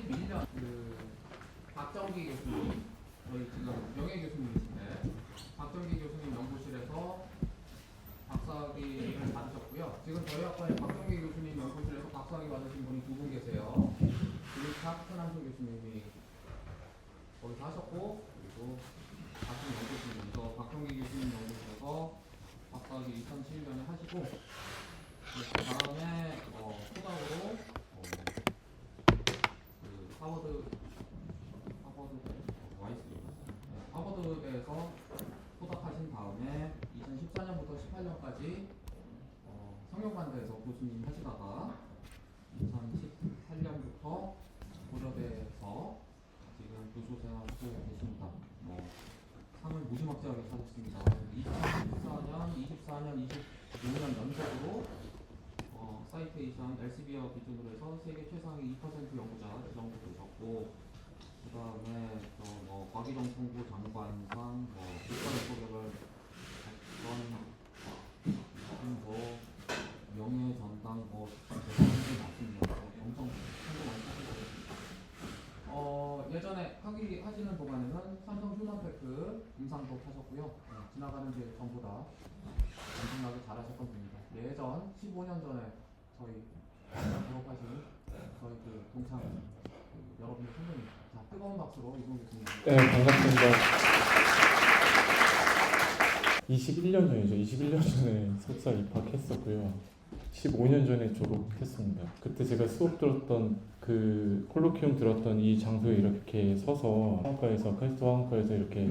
2021년 박정기 교수님, 저희 지금 명예 교수님이신데 박정기 교수님 연구실에서 박사학위를 받으셨고요. 지금 저희 학과에 박정기 교수님 연구실에서 박사학위 받으신 분이 두 분 계세요. 유리탁 천한수 교수님이 거기서 하셨고, 그리고 같은 연구실에서 박정기 교수님 연구실에서 박사학위 2007년에 하시고, 그 다음에 후닥으로 하버드에서 후닥하신 다음에 2014년부터 18년까지 성균관대에서 교수님 하시다가 2018년부터 고려대에서 지금 교수 생활하고 계십니다. 상을 무지막지하게 받았습니다. 2014년, 25년 연속으로 사이테이션 엘세비어 기준으로 해서 세계 최상위 2% 연구자 지정도 되셨고, 그 다음에 과기정통부 장관상, 국가연구개발 백전, 명예전당 대상이 많습니다. 엄청 성공 많이 하시고 예전에 학위 하시는 동안에는 삼성 휴먼테크 임상도 하셨고요. 지나가는 길 전부 다 엄청나게 잘하셨던 분입니다. 예전 15년 전에 저희 졸업하신 저희 동창 여러분의 선배님, 자, 뜨거운 박수로 이동 교수님. 네, 반갑습니다. 21년 전이죠. 21년 전에 석사 입학했었고요. 15년 전에 졸업했습니다. 그때 제가 수업 들었던 콜로키움 들었던 이 장소에 이렇게 서서 카이스트 화학과에서 이렇게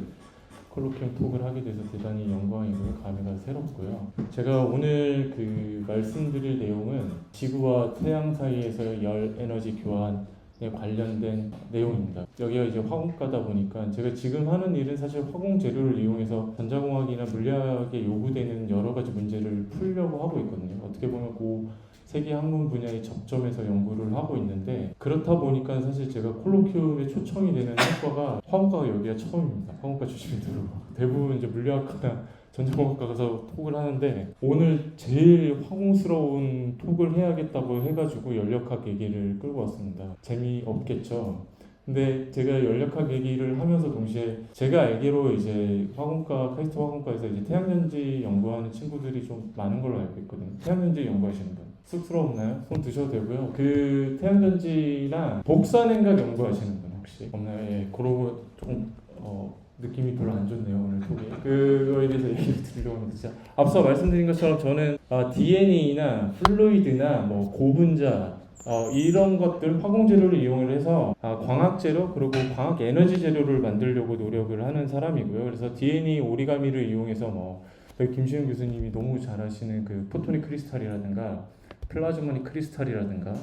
콜로키움 톡을 하게 돼서 대단히 영광이고요. 감회가 새롭고요. 제가 오늘 말씀드릴 내용은 지구와 태양 사이에서 열 에너지 교환에 관련된 내용입니다. 여기가 이제 화공과다 보니까 제가 지금 하는 일은 사실 화공 재료를 이용해서 전자공학이나 물리학에 요구되는 여러 가지 문제를 풀려고 하고 있거든요. 어떻게 보면 세계 학문 분야의 접점에서 연구를 하고 있는데, 그렇다 보니까 사실 제가 콜로키움에 초청이 되는 학과가 화공과가 여기가 처음입니다. 화공과 출신이 들어오고 대부분 이제 물리학과나 전자공학과 가서 톡을 하는데, 오늘 제일 화공스러운 톡을 해야겠다고 해가지고 연력학 얘기를 끌고 왔습니다. 재미없겠죠? 근데 제가 연력학 얘기를 하면서 동시에 제가 알기로 이제 카이스트 화공과에서 이제 태양전지 연구하는 친구들이 좀 많은 걸로 알고 있거든요. 태양전지 연구하시는 분 쑥스럽나요? 손 드셔도 되고요. 태양전지나 복사냉각 연구하시는 분 혹시 없나요? 예, 그러고 조금 느낌이 별로 안 좋네요, 오늘 톡이. 그거에 대해서 얘기를 드리려고 합니다. 진짜 앞서 말씀드린 것처럼 저는 DNA나 플루이드나 고분자 이런 것들 화공 재료를 이용을 해서 광학 재료 그리고 광학 에너지 재료를 만들려고 노력을 하는 사람이고요. 그래서 DNA 오리가미를 이용해서 김시윤 교수님이 너무 잘하시는 포토닉 크리스탈이라든가 플라즈모닉 크리스탈이라든가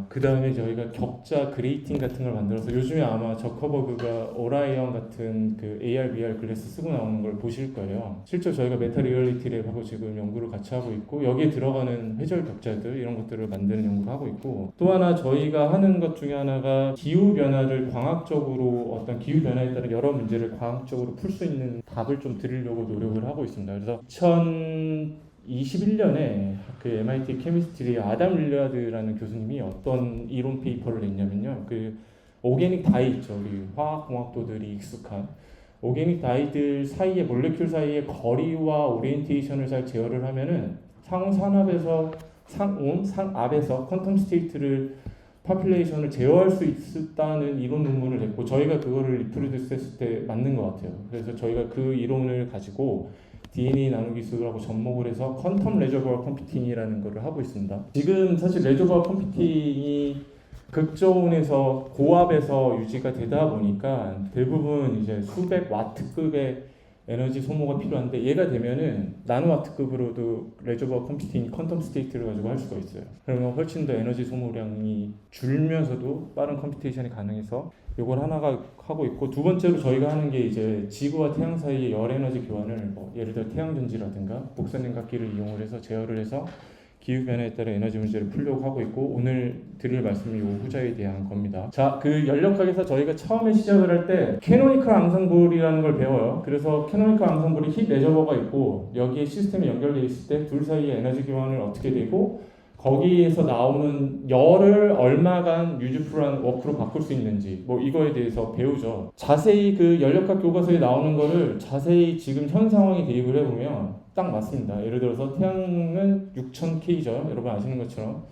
그 다음에 저희가 격자 그레이팅 같은 걸 만들어서, 요즘에 아마 저커버그가 오라이언 같은 AR, VR 글래스 쓰고 나오는 걸 보실 거예요. 실제 저희가 메타 리얼리티 랩하고 지금 연구를 같이 하고 있고, 여기에 들어가는 회절 격자들 이런 것들을 만드는 연구를 하고 있고, 또 하나 저희가 하는 것 중에 하나가 기후 변화를 광학적으로 어떤 기후 변화에 따른 여러 문제를 과학적으로 풀 수 있는 답을 좀 드리려고 노력을 하고 있습니다. 그래서 2021년에 MIT 케미스트리 아담 릴리아드라는 교수님이 어떤 이론 페이퍼를 냈냐면요. 오게닉 다이 있죠. 우리 화학공학도들이 익숙한 오게닉 다이들 사이의 몰레큘 사이의 거리와 오리엔테이션을 잘 제어를 하면은 상산압에서 상압에서 퀀텀 스테이트를 파퓰레이션을 제어할 수 있다는 이론 논문을 냈고, 저희가 그거를 리프로듀스 했을 때 맞는 것 같아요. 그래서 저희가 그 이론을 가지고 DNA 나노 기술하고 접목을 해서 퀀텀 레저버어 컴퓨팅이라는 것을 하고 있습니다. 지금 사실 레저버어 컴퓨팅이 극저온에서 고압에서 유지가 되다 보니까 대부분 이제 수백 와트급의 에너지 소모가 필요한데, 얘가 되면은 나노와트급으로도 레저버어 컴퓨팅 퀀텀 스테이트를 가지고 할 수가 있어요. 그러면 훨씬 더 에너지 소모량이 줄면서도 빠른 컴퓨테이션이 가능해서 이걸 하나가 하고 있고, 두 번째로 저희가 하는 게 이제 지구와 태양 사이의 열 에너지 교환을 예를 들어 태양전지라든가 복사냉각기를 이용을 해서 제어를 해서 기후변화에 따라 에너지 문제를 풀려고 하고 있고, 오늘 드릴 말씀이 이 후자에 대한 겁니다. 자, 연력학에서 저희가 처음에 시작을 할 때 캐노니컬 앙상블이라는 걸 배워요. 그래서 캐노니컬 앙상블이 힙 레저버가 있고, 여기에 시스템이 연결되어 있을 때 둘 사이의 에너지 교환을 어떻게 되고 거기에서 나오는 열을 얼마간 유즈풀한 워크로 바꿀 수 있는지 뭐 이거에 대해서 배우죠. 자세히 그 연력학 교과서에 나오는 거를 자세히 지금 현 상황에 대입을 해보면 딱 맞습니다. 예를 들어서 태양은 6000K죠. 여러분 아시는 것처럼.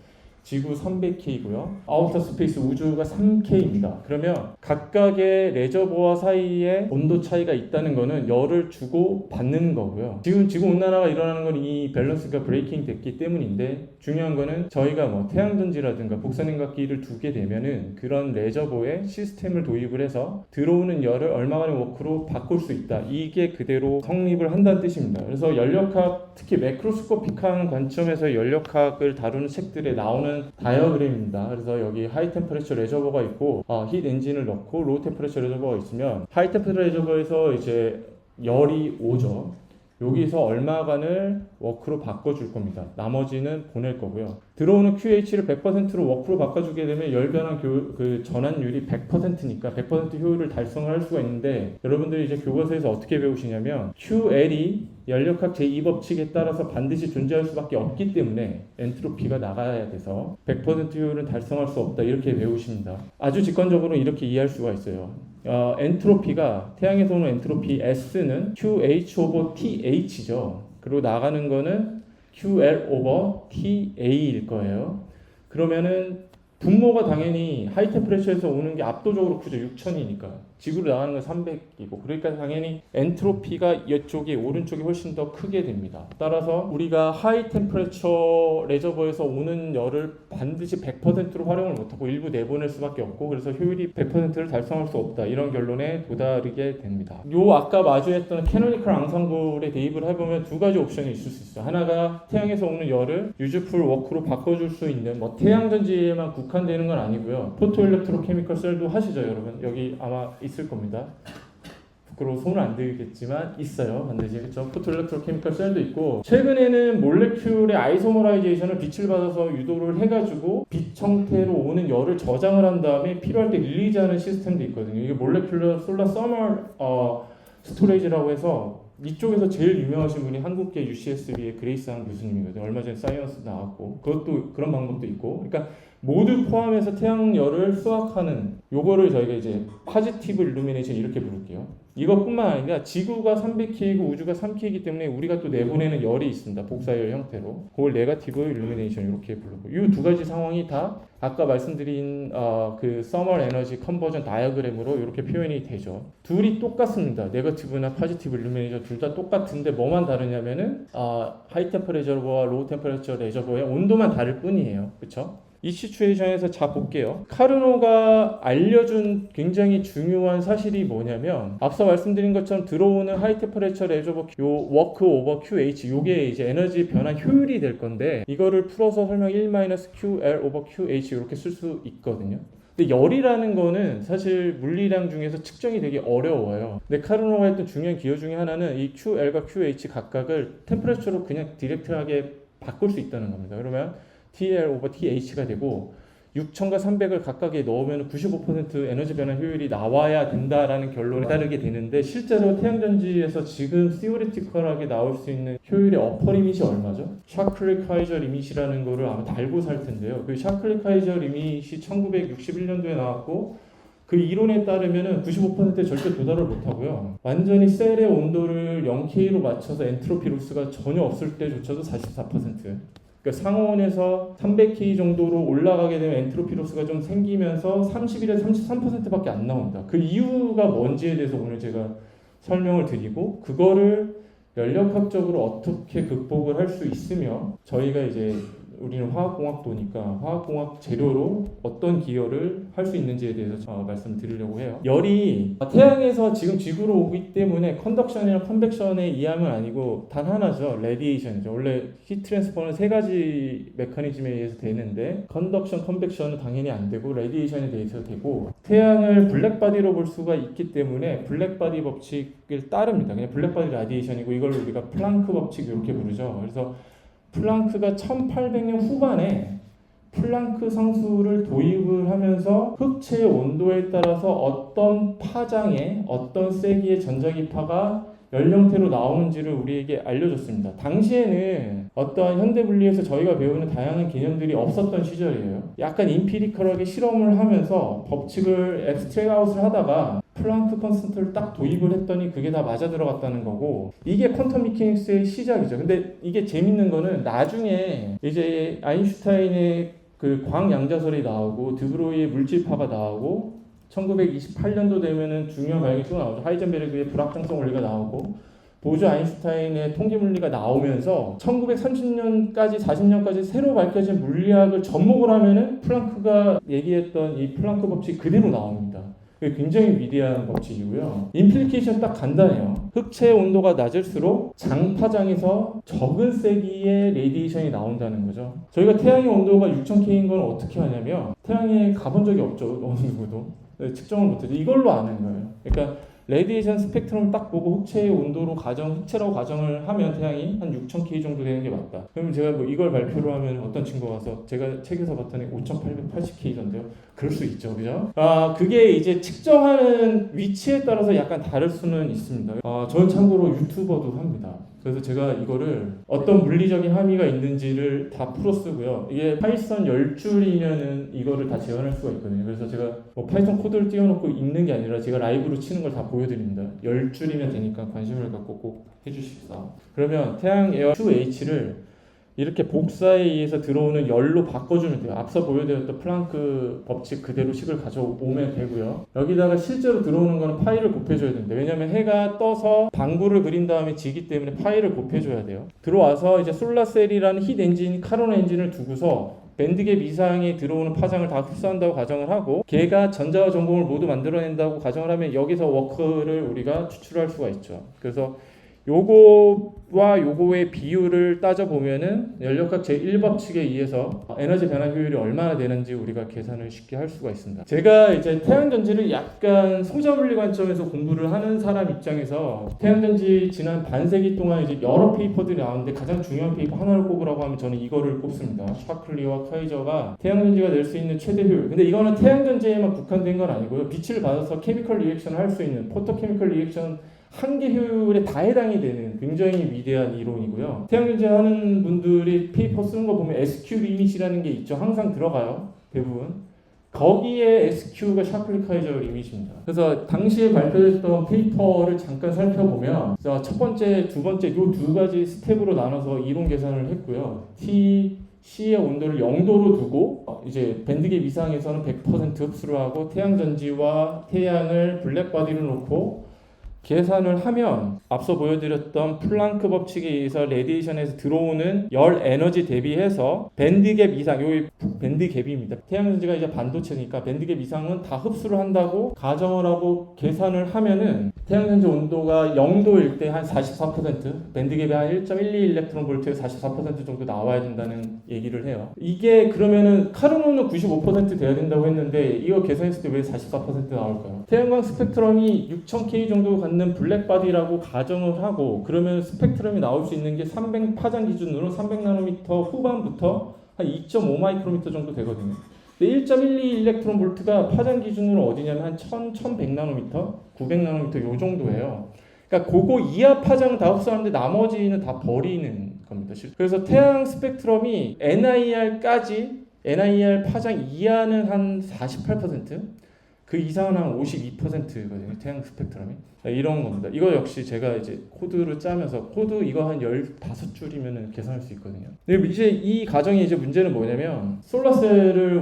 지구 300K고요. 아우터 스페이스 우주가 3K입니다. 그러면 각각의 레저버와 사이에 온도 차이가 있다는 거는 열을 주고 받는 거고요. 지금 지구 온난화가 일어나는 건 이 밸런스가 브레이킹 됐기 때문인데 중요한 거는 저희가 뭐 태양전지라든가 복사능각기를 두게 되면은 그런 레저버에 시스템을 도입을 해서 들어오는 열을 얼마만의 워크로 바꿀 수 있다. 이게 그대로 성립을 한다는 뜻입니다. 그래서 연력학 특히 매크로스코픽한 관점에서 연력학을 다루는 책들에 나오는 다이어그램입니다. 그래서 여기 하이 템퍼레처 레저버가 있고 힛 엔진을 넣고 로우 템퍼레처 레저버가 있으면 하이 템퍼레처 레저버에서 이제 열이 오죠. 여기서 얼마간을 워크로 바꿔줄 겁니다. 나머지는 보낼 거고요. 들어오는 QH를 100%로 워크로 바꿔주게 되면 열 변환 그 전환율이 100%니까 100% 효율을 달성을 할 수가 있는데 여러분들이 이제 교과서에서 어떻게 배우시냐면 QL이 연력학 제2법칙에 따라서 반드시 존재할 수밖에 없기 때문에 엔트로피가 나가야 돼서 100% 효율은 달성할 수 없다 이렇게 배우십니다. 아주 직관적으로 이렇게 이해할 수가 있어요. 엔트로피가 태양에서 오는 엔트로피 S는 QH 오버 TH죠. 그리고 나가는 거는 QL 오버 TA일 거예요. 그러면은 분모가 당연히 하이 템퍼레처에서 오는 게 압도적으로 크죠. 6000이니까. 지구로 나가는 건 300이고 그러니까 당연히 엔트로피가 이쪽이 오른쪽이 훨씬 더 크게 됩니다. 따라서 우리가 하이 템퍼레처 레저버에서 오는 열을 반드시 100%로 활용을 못하고 일부 내보낼 수밖에 없고 그래서 효율이 100%를 달성할 수 없다. 이런 결론에 도달하게 됩니다. 요 아까 마주했던 캐노니컬 앙상블에 대입을 해보면 두 가지 옵션이 있을 수 있어요. 하나가 태양에서 오는 열을 유즈풀 워크로 바꿔줄 수 있는 뭐 태양전지에만 국한되는 건 아니고요. 포토일렉트로케미컬 셀도 하시죠 여러분. 여기 아마 있을 겁니다. 부끄러워 손을 안 들겠지만 있어요. 반드시 그렇죠. 포토일렉트로케미컬 셀도 있고 최근에는 몰레큘의 아이소머라이제이션을 빛을 받아서 유도를 해가지고 빛 형태로 오는 열을 저장을 한 다음에 필요할 때 릴리즈하는 시스템도 있거든요. 이게 몰레큘러 솔라 서머 스토레이지라고 해서 이쪽에서 제일 유명하신 분이 한국계 UCSB의 그레이스한 교수님이거든요. 얼마 전에 사이언스 나왔고 그것도 그런 방법도 있고 그러니까 모두 포함해서 태양열을 수확하는 요거를 저희가 이제 파지티브 일루미네이션 이렇게 부를게요. 이것뿐만 아니라 지구가 300K이고 우주가 3K이기 때문에 우리가 또 내보내는 열이 있습니다. 복사열 형태로. 그걸 네거티브 일루미네이션 이렇게 부르고 이 두 가지 상황이 다 아까 말씀드린 그 서멀 에너지 컨버전 다이어그램으로 이렇게 표현이 되죠. 둘이 똑같습니다. 네거티브나 파지티브 일루미네이션 둘 다 똑같은데 뭐만 다르냐면은 하이 템퍼레처와 로우 템퍼레처 레저버의 온도만 다를 뿐이에요. 그렇죠? 이 시츄에이션에서 자 볼게요. 카르노가 알려준 굉장히 중요한 사실이 뭐냐면 앞서 말씀드린 것처럼 들어오는 하이 템퍼레처 레저버 요 워크 오버 QH 요게 이제 에너지 변환 효율이 될 건데 이거를 풀어서 설명 1-QL 오버 QH 이렇게 쓸 수 있거든요. 근데 열이라는 거는 사실 물리량 중에서 측정이 되게 어려워요. 근데 카르노가 했던 중요한 기여 중에 하나는 이 QL과 QH 각각을 템퍼레처로 그냥 디렉트하게 바꿀 수 있다는 겁니다. 그러면 TL 오버 TH가 되고 6000과 300을 각각에 넣으면 95% 에너지 변환 효율이 나와야 된다라는 결론에 따르게 되는데 실제로 태양전지에서 지금 시오리티컬하게 나올 수 있는 효율의 어퍼 리밋이 얼마죠? 샤클리-카이저 리밋이라는 거를 아마 달고 살 텐데요. 그 샤클리-카이저 리밋이 1961년도에 나왔고 그 이론에 따르면 95%에 절대 도달을 못하고요. 완전히 셀의 온도를 0K로 맞춰서 엔트로피 로스가 전혀 없을 때조차도 44%. 그러니까 상온에서 300K 정도로 올라가게 되면 엔트로피 로스가 좀 생기면서 31에서 33%밖에 안 나온다. 그 이유가 뭔지에 대해서 오늘 제가 설명을 드리고 그거를 연력학적으로 어떻게 극복을 할 수 있으며 저희가 이제 우리는 화학공학도니까 화학공학 재료로 어떤 기여를 할 수 있는지에 대해서 말씀드리려고 해요. 열이 태양에서 지금 지구로 오기 때문에 컨덕션이나 컨벡션의 이함은 아니고 단 하나죠. 레디에이션이죠. 원래 히트 트랜스퍼는 세 가지 메커니즘에 의해서 되는데 컨덕션, 컨벡션은 당연히 안 되고 레디에이션에 대해서 되고 태양을 블랙바디로 볼 수가 있기 때문에 블랙바디 법칙을 따릅니다. 그냥 블랙바디 라디에이션이고 이걸 우리가 플랑크 법칙 이렇게 부르죠. 그래서 플랑크가 1800년 후반에 플랑크 상수를 도입을 하면서 흑체의 온도에 따라서 어떤 파장에 어떤 세기의 전자기파가 열 형태로 나오는지를 우리에게 알려줬습니다. 당시에는 어떠한 현대 물리에서 저희가 배우는 다양한 개념들이 없었던 시절이에요. 약간 임피리컬하게 실험을 하면서 법칙을 앱스트랙 아웃을 하다가 플랑크 컨스턴트를 딱 도입을 했더니 그게 다 맞아 들어갔다는 거고, 이게 퀀텀 미케닉스의 시작이죠. 근데 이게 재밌는 거는 나중에 이제 아인슈타인의 그 광양자설이 나오고 드브로이의 물질파가 나오고 1928년도 되면은 중요한 발견이 또 나오죠. 하이젠베르그의 불확정성 원리가 나오고 보즈 아인슈타인의 통계물리가 나오면서 1930년까지 40년까지 새로 밝혀진 물리학을 접목을 하면은 플랑크가 얘기했던 이 플랑크 법칙이 그대로 나옵니다. 그게 굉장히 위대한 법칙이고요. 임플리케이션 딱 간단해요. 흑체의 온도가 낮을수록 장파장에서 적은 세기의 레디에이션이 나온다는 거죠. 저희가 태양의 온도가 6000K인 건 어떻게 하냐면 태양에 가본 적이 없죠. 어느 누구도. 측정을 못해도 이걸로 아는 거예요. 그러니까 레디에이션 스펙트럼을 딱 보고 흑체의 온도로 흑체라고 가정을 하면 태양이 한 6000K 정도 되는 게 맞다. 그러면 제가 뭐 이걸 발표로 하면 어떤 친구가 와서 제가 책에서 봤더니 5880K던데요. 그럴 수 있죠, 그죠? 그게 이제 측정하는 위치에 따라서 약간 다를 수는 있습니다. 저는 참고로 유튜버도 합니다. 그래서 제가 이거를 어떤 물리적인 함의가 있는지를 다 풀어 쓰고요. 이게 파이썬 10줄이면은 이거를 다 재현할 수가 있거든요. 그래서 제가 뭐 파이썬 코드를 띄워놓고 읽는 게 아니라 제가 라이브로 치는 걸 다 보여드립니다. 10줄이면 되니까 관심을 갖고 꼭 해주십사. 그러면 태양 에어 2H를 이렇게 복사에 의해서 들어오는 열로 바꿔주면 돼요. 앞서 보여드렸던 플랑크 법칙 그대로 식을 가져오면 되고요. 여기다가 실제로 들어오는 거는 파이를 곱해줘야 됩니다. 왜냐하면 해가 떠서 방구를 그린 다음에 지기 때문에 파이를 곱해줘야 돼요. 들어와서 이제 솔라셀이라는 힛 엔진, 카론 엔진을 두고서 밴드갭 이상에 들어오는 파장을 다 흡수한다고 가정을 하고 걔가 전자와 전공을 모두 만들어낸다고 가정을 하면 여기서 워크를 우리가 추출할 수가 있죠. 그래서 요거와 요거의 비율을 따져보면은 연력학 제1법칙에 의해서 에너지 변화 효율이 얼마나 되는지 우리가 계산을 쉽게 할 수가 있습니다. 제가 이제 태양전지를 약간 소자물리 관점에서 공부를 하는 사람 입장에서 태양전지 지난 반세기 동안 이제 여러 페이퍼들이 나왔는데 가장 중요한 페이퍼 하나를 꼽으라고 하면 저는 이거를 꼽습니다. 샤클리와 카이저가 태양전지가 낼 수 있는 최대 효율. 근데 이거는 태양전지에만 국한된 건 아니고요. 빛을 받아서 케미컬 리액션을 할 수 있는 포토케미컬 리액션 한계 효율에 다 해당이 되는 굉장히 위대한 이론이고요. 태양전지 하는 분들이 페이퍼 쓰는 거 보면 SQ 리밋이라는 게 있죠. 항상 들어가요. 대부분. 거기에 SQ가 샤클리 카이저 리밋입니다. 그래서 당시에 발표됐던 페이퍼를 잠깐 살펴보면 첫 번째, 두 번째 이 두 가지 스텝으로 나눠서 이론 계산을 했고요. C의 온도를 0도로 두고 이제 밴드갭 이상에서는 100% 흡수를 하고 태양전지와 태양을 블랙바디로 놓고 계산을 하면 앞서 보여드렸던 플랑크 법칙에 의해서 레디에이션에서 들어오는 열 에너지 대비해서 밴드갭 이상, 여기 밴드갭입니다. 태양전지가 이제 반도체니까 밴드갭 이상은 다 흡수를 한다고 가정을 하고 계산을 하면은 태양전지 온도가 0도일 때 한 44%, 밴드갭이 한 1.12 일렉트론 볼트에 44% 정도 나와야 된다는 얘기를 해요. 이게 그러면은 카르노는 95% 돼야 된다고 했는데 이거 계산했을 때 왜 44% 나올까요? 태양광 스펙트럼이 6000K 정도 갖는 블랙바디라고 가정을 하고 그러면 스펙트럼이 나올 수 있는 게 300 파장 기준으로 300나노미터 후반부터 한 2.5 마이크로미터 정도 되거든요. 근데 1.12 일렉트론 볼트가 파장 기준으로 어디냐면 한 1100나노미터, 900나노미터 요 정도예요. 그러니까 그거 이하 파장은 다 흡수하는데 나머지는 다 버리는 겁니다. 그래서 태양 스펙트럼이 NIR 파장 이하는 한 48%, 그 이상은 한 52%거든요. 태양 스펙트럼이. 이런 겁니다. 이거 역시 제가 이제 코드로 짜면서 코드 이거 한 15줄이면 계산할 수 있거든요. 근데 이제 이 가정의 이제 문제는 뭐냐면 솔라셀을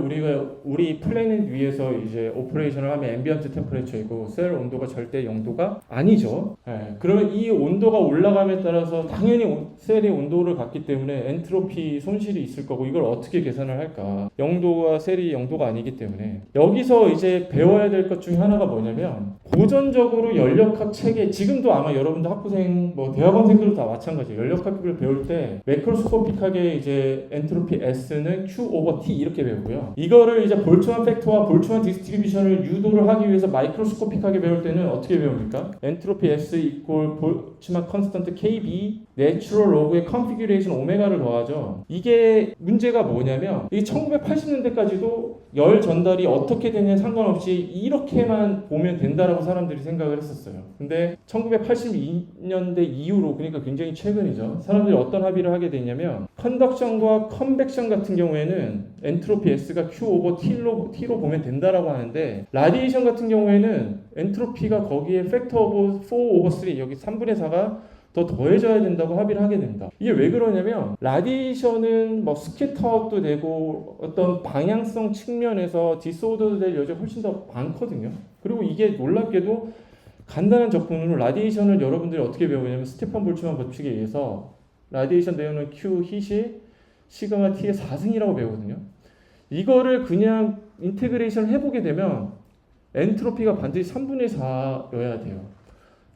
우리 플래닛 위에서 이제 오퍼레이션을 하면 앰비언트 템퍼레처이고 셀 온도가 절대 0도가 아니죠. 그러면 이 온도가 올라감에 따라서 당연히 셀이 온도를 갖기 때문에 엔트로피 손실이 있을 거고 이걸 어떻게 계산을 할까? 0도가 셀이 0도가 아니기 때문에 여기서 이제 배워야 될 것 중에 하나가 뭐냐면 고전적으로 연력학 체계, 지금도 아마 여러분들 학부생, 뭐 대학원생들도 다 마찬가지예요. 연력학을 배울 때 매크로스코픽하게 이제 엔트로피 S는 Q 오버 T 이렇게 배우고요. 이거를 이제 볼츠만 팩터와 볼츠만 디스트리뷰션을 유도를 하기 위해서 마이크로스코픽하게 배울 때는 어떻게 배웁니까? 엔트로피 S 이퀄 볼츠만 컨스턴트 KB 내추럴 로그에 컨피규레이션 오메가를 더하죠. 이게 문제가 뭐냐면 이게 1980년대까지도 열 전달이 어떻게 되냐 상관없이 이렇게만 보면 된다라고 사람들이 생각을 했었어요. 근데 1982년대 이후로, 그러니까 굉장히 최근이죠, 사람들이 어떤 합의를 하게 되냐면 컨덕션과 컨벡션 같은 경우에는 엔트로피 S가 Q 오버 T로 보면 된다라고 하는데, 라디에이션 같은 경우에는 엔트로피가 거기에 팩터 오브 4 오버 3, 여기 3분의 4가 더 더해져야 된다고 합의를 하게 됩니다. 이게 왜 그러냐면 라디에이션은 뭐 스캐터도 되고 어떤 방향성 측면에서 디스오더도 될 여지가 훨씬 더 많거든요. 그리고 이게 놀랍게도 간단한 적분으로 라디에이션을 여러분들이 어떻게 배우냐면 스테판 볼츠만 법칙에 의해서 라디에이션 내용은 Q hit이 시그마 T의 4승이라고 배우거든요. 이거를 그냥 인테그레이션 해보게 되면 엔트로피가 반드시 3분의 4여야 돼요.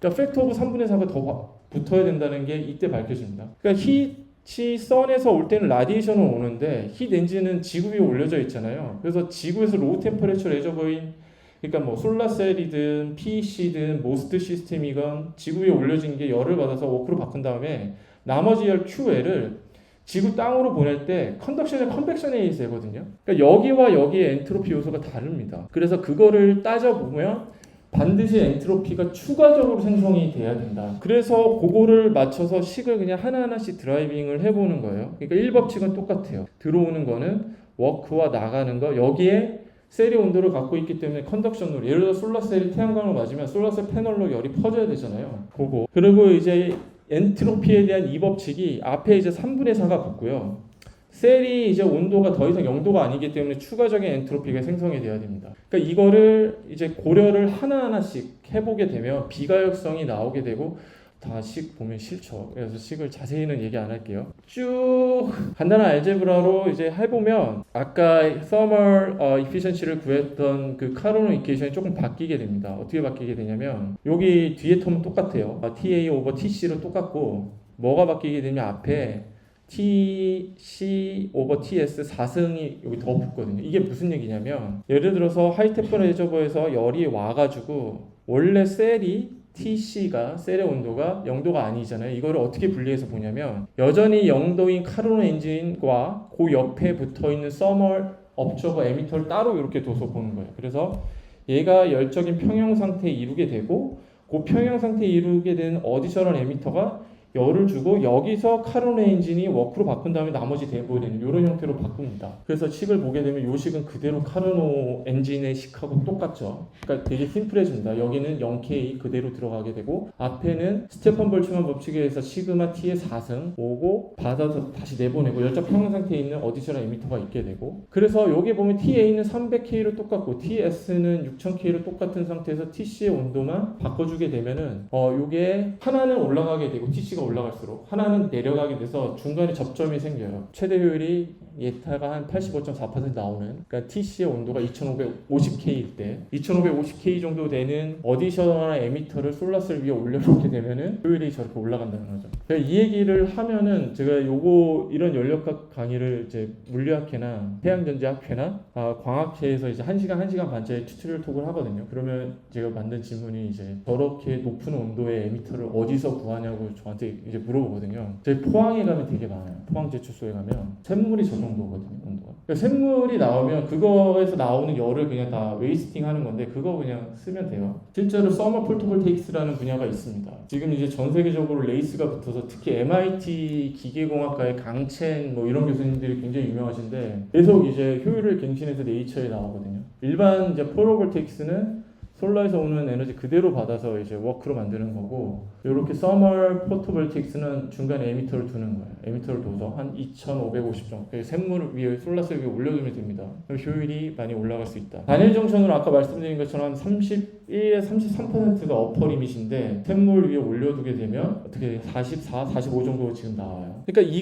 그러니까 팩터 오브 3분의 4가 더 붙어야 된다는 게 이때 밝혀집니다. 그러니까 힛이 선에서 올 때는 라디에이션은 오는데 힛 엔진은 지구 위에 올려져 있잖아요. 그래서 지구에서 로우 템퍼레처 레저버인, 그러니까 뭐 솔라셀이든 PEC든 모스트 시스템이건 지구 위에 올려진 게 열을 받아서 워크로 바꾼 다음에 나머지 열 QL을 지구 땅으로 보낼 때 컨덕션의 컨벡션에 의해서 되거든요. 그러니까 여기와 여기의 엔트로피 요소가 다릅니다. 그래서 그거를 따져보면 반드시 엔트로피가 추가적으로 생성이 돼야 된다. 그래서 그거를 맞춰서 식을 그냥 하나하나씩 드라이빙을 해보는 거예요. 그러니까 1법칙은 똑같아요. 들어오는 거는 워크와 나가는 거, 여기에 셀의 온도를 갖고 있기 때문에 컨덕션으로, 예를 들어 솔라셀이 태양광을 맞으면 솔라셀 패널로 열이 퍼져야 되잖아요. 그거. 그리고 이제 엔트로피에 대한 이 법칙이 앞에 이제 3분의 4가 붙고요. 셀이 이제 온도가 더 이상 0도가 아니기 때문에 추가적인 엔트로피가 생성이 돼야 됩니다. 그러니까 이거를 이제 고려를 하나하나씩 해보게 되면 비가역성이 나오게 되고, 다 식 보면 싫죠. 그래서 식을 자세히는 얘기 안 할게요. 쭉 간단한 알제브라로 이제 해보면 아까 thermal efficiency를 구했던 그 카르노 이퀘이션이 조금 바뀌게 됩니다. 어떻게 바뀌게 되냐면 여기 뒤에 텀은 똑같아요. TA over TC로 똑같고, 뭐가 바뀌게 되면 앞에 TC over TS 4승이 여기 더 붙거든요. 이게 무슨 얘기냐면 예를 들어서 하이 템퍼레처버에서 열이 와가지고 원래 셀이 TC가 셀의 온도가 0도가 아니잖아요. 이거를 어떻게 분리해서 보냐면 여전히 0도인 카르노 엔진과 그 옆에 붙어있는 서멀 업저버 에미터를 따로 이렇게 둬서 보는 거예요. 그래서 얘가 열적인 평형 상태에 이루게 되고, 그 평형 상태에 이루게 된 어디셔널 에미터가 열을 주고 여기서 카르노 엔진이 워크로 바꾼 다음에 나머지 대보되는 이런 형태로 바꿉니다. 그래서 식을 보게 되면 이 식은 그대로 카르노 엔진의 식하고 똑같죠. 그러니까 되게 심플해집니다. 여기는 0K 그대로 들어가게 되고, 앞에는 스테판 볼츠만 법칙에 의해서 시그마 T의 4승 오고 받아서 다시 내보내고 열적 평형 상태에 있는 어디셔널 에미터가 있게 되고, 그래서 여기 보면 TA는 300K로 똑같고 TS는 6000K로 똑같은 상태에서 TC의 온도만 바꿔주게 되면은 요게 하나는 올라가게 되고 TC가 올라갈수록 하나는 내려가게 돼서 중간에 접점이 생겨요. 최대 효율이 예타가 한 85.4% 나오는, 그러니까 TC의 온도가 2550K일 때 2550K 정도 되는 어디셔널 에미터를 솔라셀 위에 올려놓게 되면은 효율이 저렇게 올라간다는 거죠. 이 얘기를 하면은 제가 요거 이런 연력학 강의를 이제 물리학회나 태양전지학회나 광학회에서 이제 1시간 반짜리 튜토리얼 톡을 하거든요. 그러면 제가 만든 질문이 이제 저렇게 높은 온도의 에미터를 어디서 구하냐고 저한테 이제 물어보거든요. 저희 포항에 가면 되게 많아요. 포항제철소에 가면 샘물이 저 정도거든요, 온도가. 그러니까 샘물이 나오면 그거에서 나오는 열을 그냥 다 웨이스팅 하는 건데 그거 그냥 쓰면 돼요. 실제로 서머 폴토볼테이크스라는 분야가 있습니다. 지금 이제 전 세계적으로 레이스가 붙어서 특히 MIT 기계공학과의 강첸 뭐 이런 교수님들이 굉장히 유명하신데 계속 이제 효율을 갱신해서 네이처에 나오거든요. 일반 이제 폴토볼테이크스는 솔라에서 오는 에너지 그대로 받아서 이제 워크로 만드는 거고, 이렇게 서멀 포토볼테이크스는 중간에 에미터를 두는 거예요. 에미터를 둬서 한 2550 정도 샘물 위에 솔라셀 위에 올려두면 됩니다. 그럼 효율이 많이 올라갈 수 있다. 단일 정션으로 아까 말씀드린 것처럼 31에 33%가 어퍼 리밋인데 샘물 위에 올려두게 되면 어떻게 44, 45 정도 지금 나와요. 그러니까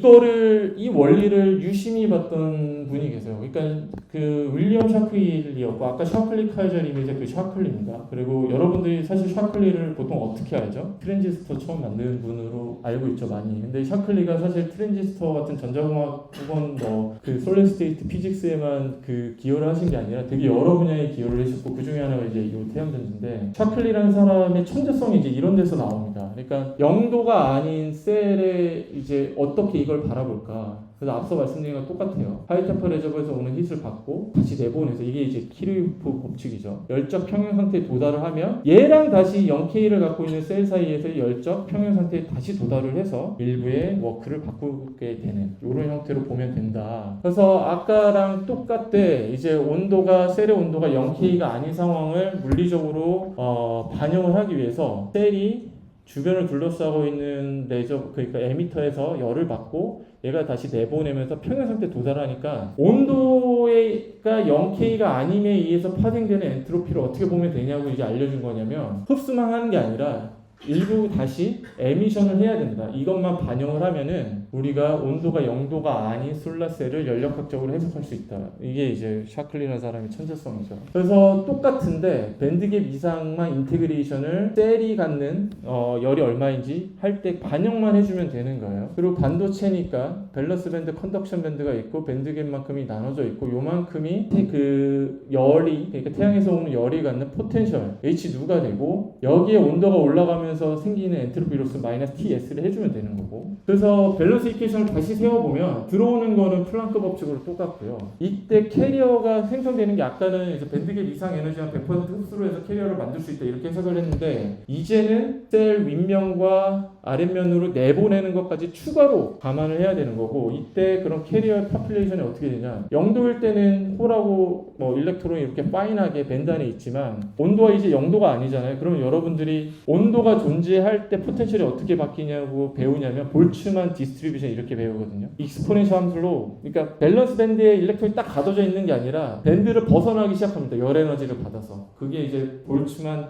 이 원리를 유심히 봤던 분이 계세요. 그러니까 그 윌리엄 샤클리였고 아까 샤클리 카이저님이 이제 그 샤클리입니다. 있습니다. 그리고 여러분들이 사실 샤클리를 보통 어떻게 알죠? 트랜지스터 처음 만든 분으로 알고 있죠, 많이. 근데 샤클리가 사실 트랜지스터 같은 전자공학 혹은 그 솔리드 스테이트 피직스에만 그 기여를 하신 게 아니라 되게 여러 분야에 기여를 하셨고 그 중에 하나가 이제 이 태양전지인데, 샤클리라는 사람의 천재성이 이제 이런 데서 나옵니다. 그러니까 영도가 아닌 셀에 이제 어떻게 이걸 바라볼까. 그래서 앞서 말씀드린 거랑 똑같아요. 하이템퍼 레저버에서 오는 힛을 받고 다시 내보내서, 이게 이제 키르호프 법칙이죠. 열적 평형 상태에 도달을 하면 얘랑 다시 0K를 갖고 있는 셀 사이에서 열적 평형 상태에 다시 도달을 해서 일부의 워크를 바꾸게 되는 이런 형태로 보면 된다. 그래서 아까랑 똑같대. 이제 온도가 셀의 온도가 0K가 아닌 상황을 물리적으로 반영을 하기 위해서 셀이 주변을 둘러싸고 있는 레저, 그러니까 에미터에서 열을 받고 얘가 다시 내보내면서 평형 상태에 도달하니까 온도가 0K가 아님에 의해서 파생되는 엔트로피를 어떻게 보면 되냐고 이제 알려준 거냐면, 흡수만 하는 게 아니라 일부 다시 에미션을 해야 된다. 이것만 반영을 하면은 우리가 온도가 0도가 아닌 솔라셀을 연력학적으로 해석할 수 있다. 이게 이제 샤클리라는 사람의 천재성이죠. 그래서 똑같은데 밴드갭 이상만 인테그레이션을 셀이 갖는 열이 얼마인지 할 때 반영만 해주면 되는 거예요. 그리고 반도체니까 밸런스 밴드, 컨덕션 밴드가 있고 밴드갭만큼이 나눠져 있고 요만큼이 그 열이, 그러니까 태양에서 오는 열이 갖는 포텐셜 H 누가 되고, 여기에 온도가 올라가면 생기는 엔트로피 로스 마이너스 TS를 해주면 되는 거고. 그래서 밸런스 이퀘이션을 다시 세워보면 들어오는 거는 플랑크 법칙으로 똑같고요. 이때 캐리어가 생성되는 게, 아까는 이제 밴드갭 이상 에너지만 100% 흡수로 해서 캐리어를 만들 수 있다 이렇게 해석을 했는데, 이제는 셀 윗면과 아랫면으로 내보내는 것까지 추가로 감안을 해야 되는 거고, 이때 그런 캐리어 파퓰레이션이 어떻게 되냐, 0도일 때는 홀하고 일렉트론이 이렇게 파인하게 밴드 안에 있지만 온도가 이제 0도가 아니잖아요. 그러면 여러분들이 온도가 존재할 때 포텐셜이 어떻게 바뀌냐고 배우냐면 볼츠만 디스트리뷰션 이렇게 배우거든요. 익스포넨셜 함수로, 그러니까 밸런스 밴드에 일렉트론이 딱 가둬져 있는 게 아니라 밴드를 벗어나기 시작합니다. 열 에너지를 받아서. 그게 이제 볼츠만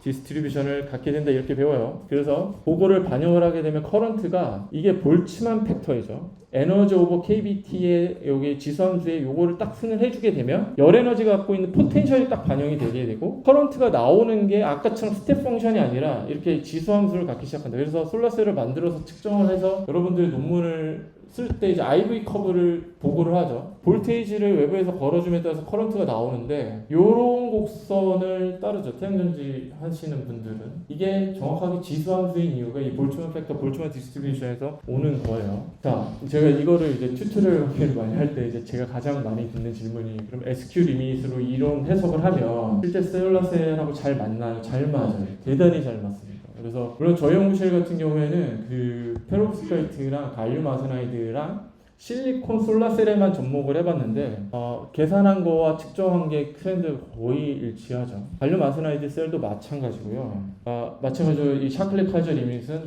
디스트리뷰션을 갖게 된다 이렇게 배워요. 그래서 그거를 반영을 하게 되면 커런트가, 이게 볼츠만 팩터이죠. 에너지 오버 KBT의 여기 지수함수에 요거를 딱 승을 해주게 되면 열 에너지가 갖고 있는 포텐셜이 딱 반영이 되게 되고, 커런트가 나오는 게 아까처럼 스텝 펑션이 아니라 이렇게 지수함수를 갖기 시작한다. 그래서 솔라셀을 만들어서 측정을 해서 여러분들이 논문을 쓸 때 이제 IV 커브를 보고를 하죠. 볼테이지를 외부에서 걸어줌에 따라서 커런트가 나오는데 요런 곡선을 따르죠. 태양전지 하시는 분들은. 이게 정확하게 지수함수인 이유가 이 볼츠만 팩터, 볼츠만 디스트리뷰션에서 오는 거예요. 자, 제가 이거를 이제 튜토리얼을 많이 할 때 이제 제가 가장 많이 듣는 질문이, 그럼 SQ 리밋으로 이론 해석을 하면 실제 솔라셀하고 잘 맞나요? 잘 맞아요. 대단히 잘 맞습니다. 그래서 물론 저희 연구실 같은 경우에는 그 페로브스카이트랑 갈륨 아세나이드랑 실리콘 솔라셀에만 접목을 해봤는데 계산한 거와 측정한 게 트렌드 거의 일치하죠. 갈륨 아세나이드 셀도 마찬가지고요. 마찬가지로 이 샤클리 카이저 리밋은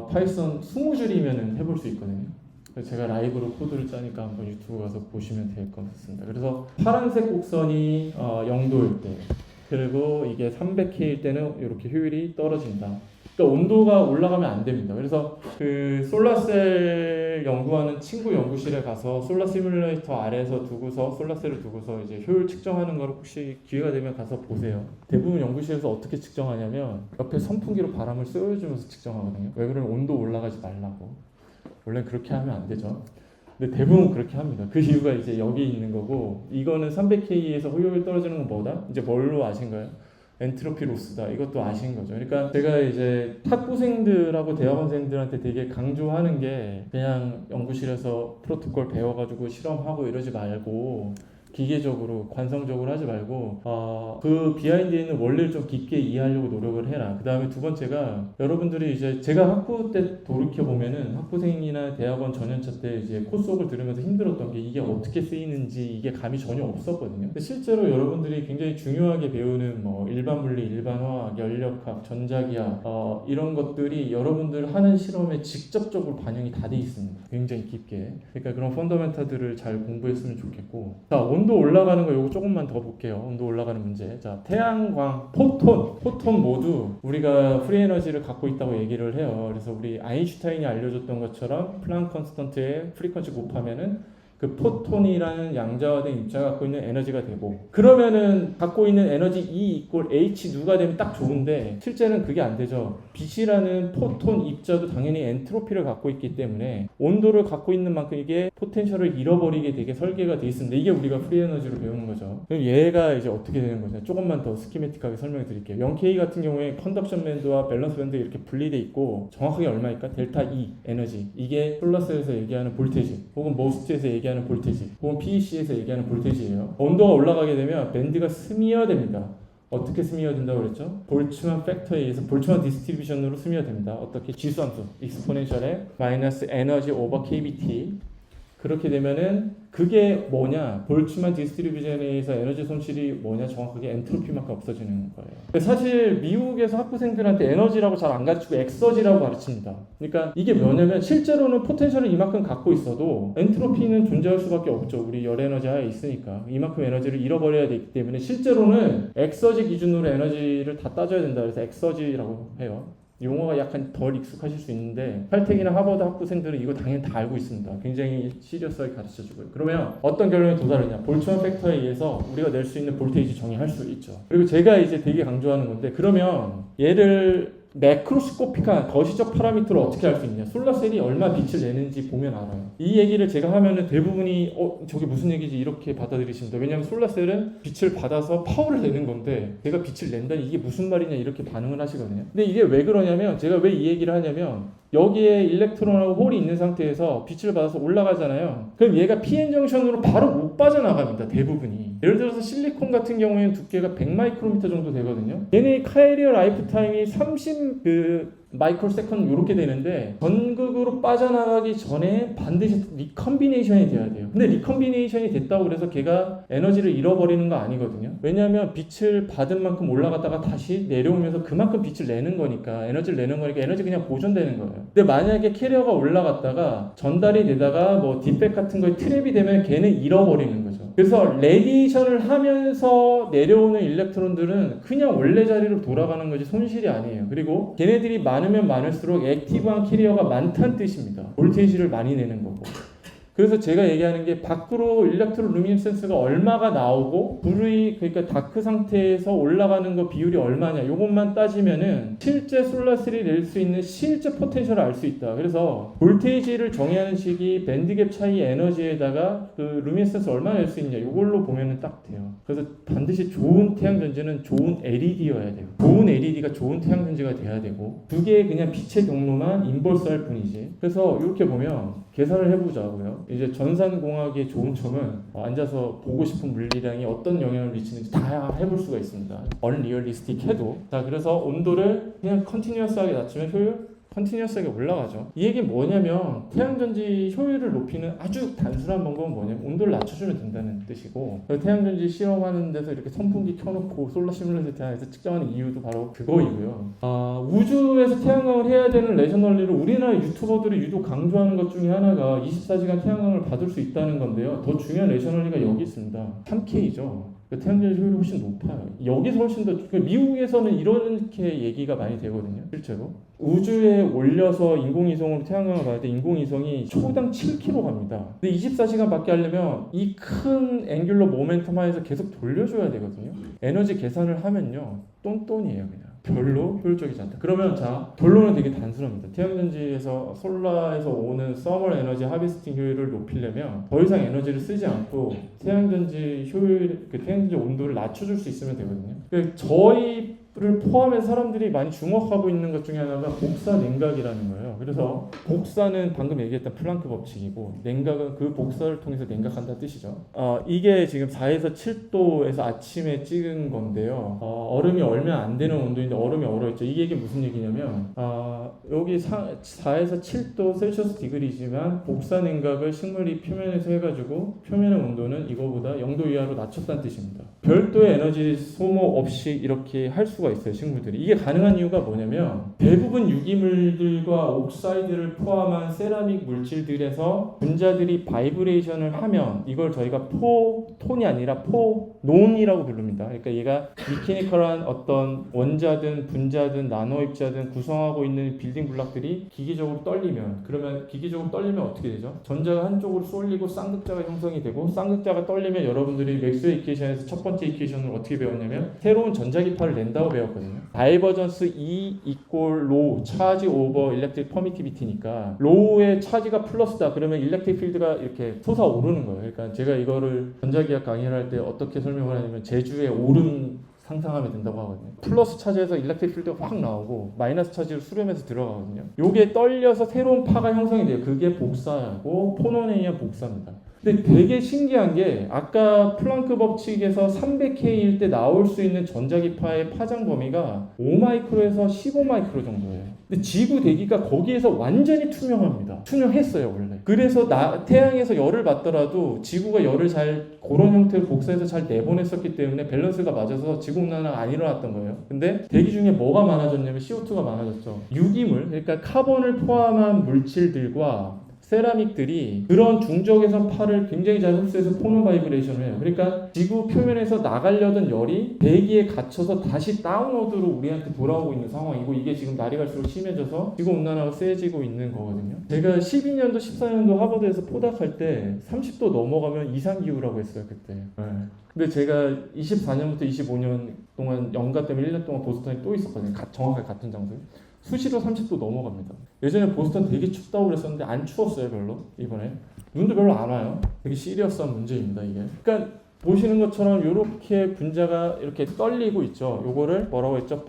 파이썬 20줄이면 해볼 수 있거든요. 그래서 제가 라이브로 코드를 짜니까 한번 유튜브 가서 보시면 될 것 같습니다. 그래서 파란색 곡선이 0도일 때, 그리고 이게 300K일 때는 이렇게 효율이 떨어진다. 그러니까 온도가 올라가면 안 됩니다. 그래서 그 솔라셀 연구하는 친구 연구실에 가서 솔라 시뮬레이터 아래에서 두고서 솔라셀을 두고서 이제 효율 측정하는 걸 혹시 기회가 되면 가서 보세요. 대부분 연구실에서 어떻게 측정하냐면 옆에 선풍기로 바람을 쐬어주면서 측정하거든요. 왜 그러면 온도 올라가지 말라고. 원래 그렇게 하면 안 되죠. 근데 대부분 그렇게 합니다. 그 이유가 이제 여기 있는 거고, 이거는 300K에서 효율이 떨어지는 건 뭐다? 이제 뭘로 아신가요? 엔트로피 로스다. 이것도 아신 거죠. 그러니까 제가 이제 탁구생들하고 대학원생들한테 되게 강조하는 게, 그냥 연구실에서 프로토콜 배워가지고 실험하고 이러지 말고 기계적으로 관성적으로 하지 말고 그 비하인드에 있는 원리를 좀 깊게 이해하려고 노력을 해라. 그 다음에 두 번째가, 여러분들이 이제 제가 학부 때 돌이켜 보면은 학부생이나 대학원 전연차 때 이제 코스옥을 들으면서 힘들었던 게 이게 어떻게 쓰이는지 이게 감이 전혀 없었거든요. 근데 실제로 여러분들이 굉장히 중요하게 배우는 뭐 일반 물리, 일반 화학, 연력학, 전자기학 이런 것들이 여러분들 하는 실험에 직접적으로 반영이 다 돼 있습니다. 굉장히 깊게. 그러니까 그런 펀더멘탈들을 잘 공부했으면 좋겠고. 자, 온도 올라가는 거 요거 조금만 더 볼게요. 온도 올라가는 문제. 자, 태양광, 포톤 모두 우리가 프리 에너지를 갖고 있다고 얘기를 해요. 그래서 우리 아인슈타인이 알려줬던 것처럼 플랑크 컨스턴트의 프리퀀시 곱하면은 그 포톤이라는 양자화된 입자가 갖고 있는 에너지가 되고, 그러면은 갖고 있는 에너지 E 이꼴 H 누가 되면 딱 좋은데 실제는 그게 안 되죠. 빛이라는 포톤 입자도 당연히 엔트로피를 갖고 있기 때문에 온도를 갖고 있는 만큼 이게 포텐셜을 잃어버리게 되게 설계가 돼 있습니다. 이게 우리가 프리 에너지로 배우는 거죠. 그럼 얘가 이제 어떻게 되는 거냐, 조금만 더 스키매틱하게 설명해 드릴게요. 0K 같은 경우에 컨덕션 밴드와 밸런스 밴드 이렇게 분리돼 있고, 정확하게 얼마일까? 델타 E 에너지, 이게 솔라셀에서 얘기하는 볼테이지, 혹은 모스트에서 얘기하는 볼테이지, 혹은 PEC에서 얘기하는 볼테이지예요. 온도가 올라가게 되면 밴드가 스미어됩니다. 어떻게 스미어된다고 그랬죠? 볼츠만 팩터에 의해서, 볼츠만 디스트리뷰션으로 스미어됩니다. 어떻게? 지수함수 익스포넨셜의 마이너스 에너지 오버 KBT. 그렇게 되면은 그게 뭐냐, 볼츠만 디스트리뷰션에 의해서 에너지 손실이 뭐냐, 정확하게 엔트로피만큼 없어지는 거예요. 사실 미국에서 학부생들한테 에너지라고 잘 안 가르치고 엑서지라고 가르칩니다. 그러니까 이게 뭐냐면 실제로는 포텐셜을 이만큼 갖고 있어도 엔트로피는 존재할 수밖에 없죠. 우리 열 에너지 하에 있으니까 이만큼 에너지를 잃어버려야 되기 때문에 실제로는 엑서지 기준으로 에너지를 다 따져야 된다. 그래서 엑서지라고 해요. 용어가 약간 덜 익숙하실 수 있는데 칼텍이나 하버드 학부생들은 이거 당연히 다 알고 있습니다. 굉장히 시리어스하게 가르쳐주고요. 그러면 어떤 결론에 도달하냐, 볼츠만 팩터에 의해서 우리가 낼 수 있는 볼테이지 정의할 수 있죠. 그리고 제가 이제 되게 강조하는 건데, 그러면 얘를 매크로스코픽한 거시적 파라미터로 어떻게 할 수 있냐, 솔라셀이 얼마 빛을 내는지 보면 알아요. 이 얘기를 제가 하면은 대부분이 저게 무슨 얘기지 이렇게 받아들이십니다. 왜냐하면 솔라셀은 빛을 받아서 파워를 내는 건데 내가 빛을 낸다니 이게 무슨 말이냐 이렇게 반응을 하시거든요. 근데 이게 왜 그러냐면, 제가 왜 이 얘기를 하냐면, 여기에 일렉트론하고 홀이 있는 상태에서 빛을 받아서 올라가잖아요. 그럼 얘가 PN 정션으로 바로 못 빠져나갑니다. 대부분이. 예를 들어서 실리콘 같은 경우에는 두께가 100마이크로미터 정도 되거든요. 얘네 카이리어 라이프 타임이 30 마이크로세컨드 이렇게 되는데, 전극으로 빠져나가기 전에 반드시 리컨비네이션이 돼야 돼요. 근데 리컨비네이션이 됐다고 그래서 걔가 에너지를 잃어버리는 거 아니거든요. 왜냐하면 빛을 받은 만큼 올라갔다가 다시 내려오면서 그만큼 빛을 내는 거니까, 에너지를 내는 거니까 에너지 그냥 보존되는 거예요. 근데 만약에 캐리어가 올라갔다가 전달이 되다가 뭐 디펙 같은 거에 트랩이 되면 걔는 잃어버리는 거죠. 그래서 레디에이션을 하면서 내려오는 일렉트론들은 그냥 원래 자리로 돌아가는 거지 손실이 아니에요. 그리고 걔네들이 많으면 많을수록 액티브한 캐리어가 많다는 뜻입니다. 볼테이지를 많이 내는 거고. 그래서 제가 얘기하는 게 밖으로 일렉트로 루미니센스가 얼마가 나오고 불의, 그러니까 다크 상태에서 올라가는 거 비율이 얼마냐, 요것만 따지면은 실제 솔라셀이 낼 수 있는 실제 포텐셜을 알 수 있다. 그래서 볼테이지를 정의하는 식이 밴드갭 차이 에너지에다가 그 루미니센스 얼마나 낼 수 있냐, 요걸로 보면은 딱 돼요. 그래서 반드시 좋은 태양전지는 좋은 LED여야 돼요. 좋은 LED가 좋은 태양전지가 돼야 되고, 두 개의 그냥 빛의 경로만 인버스할 뿐이지. 그래서 이렇게 보면 계산을 해보자고요. 이제 전산공학의 좋은 점은 앉아서 보고 싶은 물리량이 어떤 영향을 미치는지 다 해볼 수가 있습니다. 언리얼리스틱해도. 자, 그래서 온도를 그냥 컨티뉴어스하게 낮추면 효율 컨티뉴어스하게 올라가죠. 이 얘기는 뭐냐면, 태양전지 효율을 높이는 아주 단순한 방법은 뭐냐면 온도를 낮춰주면 된다는 뜻이고, 태양전지 실험하는 데서 이렇게 선풍기 켜놓고 솔라 시뮬레이터 대항해서 측정하는 이유도 바로 그거이고요. 우주에서 태양광을 해야 되는 레저 원리를 우리나라 유튜버들이 유독 강조하는 것 중에 하나가 24시간 태양광을 받을 수 있다는 건데요. 더 중요한 레저 원리가 여기 있습니다. 3K죠. 태양전지 효율이 훨씬 높아요. 여기서 훨씬 더, 미국에서는 이렇게 얘기가 많이 되거든요. 실제로 우주에 올려서 인공위성으로 태양광을 받을 때 인공위성이 초당 7km 갑니다. 근데 24시간 밖에 하려면 이 큰 앵귤러 모멘텀 하에서 계속 돌려줘야 되거든요. 에너지 계산을 하면요, 똔똔이에요. 그냥 별로 효율적이지 않다. 그러면 자, 결론은 되게 단순합니다. 태양전지에서 솔라에서 오는 서멀 에너지 하비스팅 효율을 높이려면 더 이상 에너지를 쓰지 않고 태양전지 효율, 그 태양전지 온도를 낮춰줄 수 있으면 되거든요. 저희를 포함해서 사람들이 많이 주목하고 있는 것 중에 하나가 복사 냉각이라는 거예요. 그래서 복사는 방금 얘기했던 플랑크 법칙이고, 냉각은 그 복사를 통해서 냉각한다는 뜻이죠. 이게 지금 4에서 7도에서 아침에 찍은 건데요. 얼음이 얼면 안 되는 온도인데 얼음이 얼어있죠. 이게 무슨 얘기냐면, 여기 4에서 7도 셀시어스 디그리지만 복사 냉각을 식물이 표면에서 해가지고 표면의 온도는 이거보다 0도 이하로 낮췄다는 뜻입니다. 별도의 에너지 소모 없이 이렇게 할 수가 수가 있어요, 식물들이. 이게 가능한 이유가 뭐냐면 대부분 유기물들과 옥사이드를 포함한 세라믹 물질들에서 분자들이 바이브레이션을 하면 이걸 저희가 톤이 아니라 논이라고 부릅니다. 그러니까 얘가 미케니컬한 어떤 원자든 분자든 나노 입자든 구성하고 있는 빌딩 블록들이 기계적으로 떨리면, 그러면 기계적으로 떨리면 어떻게 되죠? 전자가 한쪽으로 쏠리고 쌍극자가 형성이 되고, 쌍극자가 떨리면 여러분들이 맥스웰 이퀘이션에서 첫 번째 이퀘이션을 어떻게 배웠냐면 새로운 전자기파를 낸다고 배웠거든요. 다이버전스 E 이꼴 로 차지 오버 일렉트릭 퍼미티비티니까 로우의 차지가 플러스다 그러면 일렉트릭 필드가 이렇게 솟아오르는 거예요. 그러니까 제가 이거를 전자기학 강의를 할 때 어떻게 설명을 하냐면 제주의 오름 상상하면 된다고 하거든요. 플러스 차지에서 일렉트릭 필드가 확 나오고 마이너스 차지로 수렴해서 들어가거든요. 요게 떨려서 새로운 파가 형성이 돼요. 그게 복사하고 포논에 의한 복사입니다. 근데 되게 신기한 게 아까 플랑크 법칙에서 300K일 때 나올 수 있는 전자기파의 파장 범위가 5마이크로에서 15마이크로 정도예요. 근데 지구 대기가 거기에서 완전히 투명합니다. 투명했어요 원래. 그래서 태양에서 열을 받더라도 지구가 열을 잘 그런 형태로 복사해서 잘 내보냈었기 때문에 밸런스가 맞아서 지구온난화가 안 일어났던 거예요. 근데 대기 중에 뭐가 많아졌냐면 CO2가 많아졌죠. 유기물, 그러니까 카본을 포함한 물질들과 세라믹들이 그런 중적외선 파를 굉장히 잘 흡수해서 포논 바이브레이션을 해요. 그러니까 지구 표면에서 나가려던 열이 대기에 갇혀서 다시 다운워드로 우리한테 돌아오고 있는 상황이고, 이게 지금 날이 갈수록 심해져서 지구온난화가 세지고 있는 거거든요. 제가 12년도 14년도 하버드에서 포닥할 때 30도 넘어가면 이상기후라고 했어요 그때. 네. 근데 제가 24년부터 25년 동안 연가 때문에 1년 동안 보스턴에 또 있었거든요. 정확하게 같은 장소에. 수시로 30도 넘어갑니다. 예전에 보스턴 되게 춥다고 그랬었는데 안 추웠어요 별로. 이번에 눈도 별로 안 와요. 되게 시리어스한 문제입니다 이게. 그러니까 보시는 것처럼 이렇게 분자가 이렇게 떨리고 있죠. 요거를 뭐라고 했죠?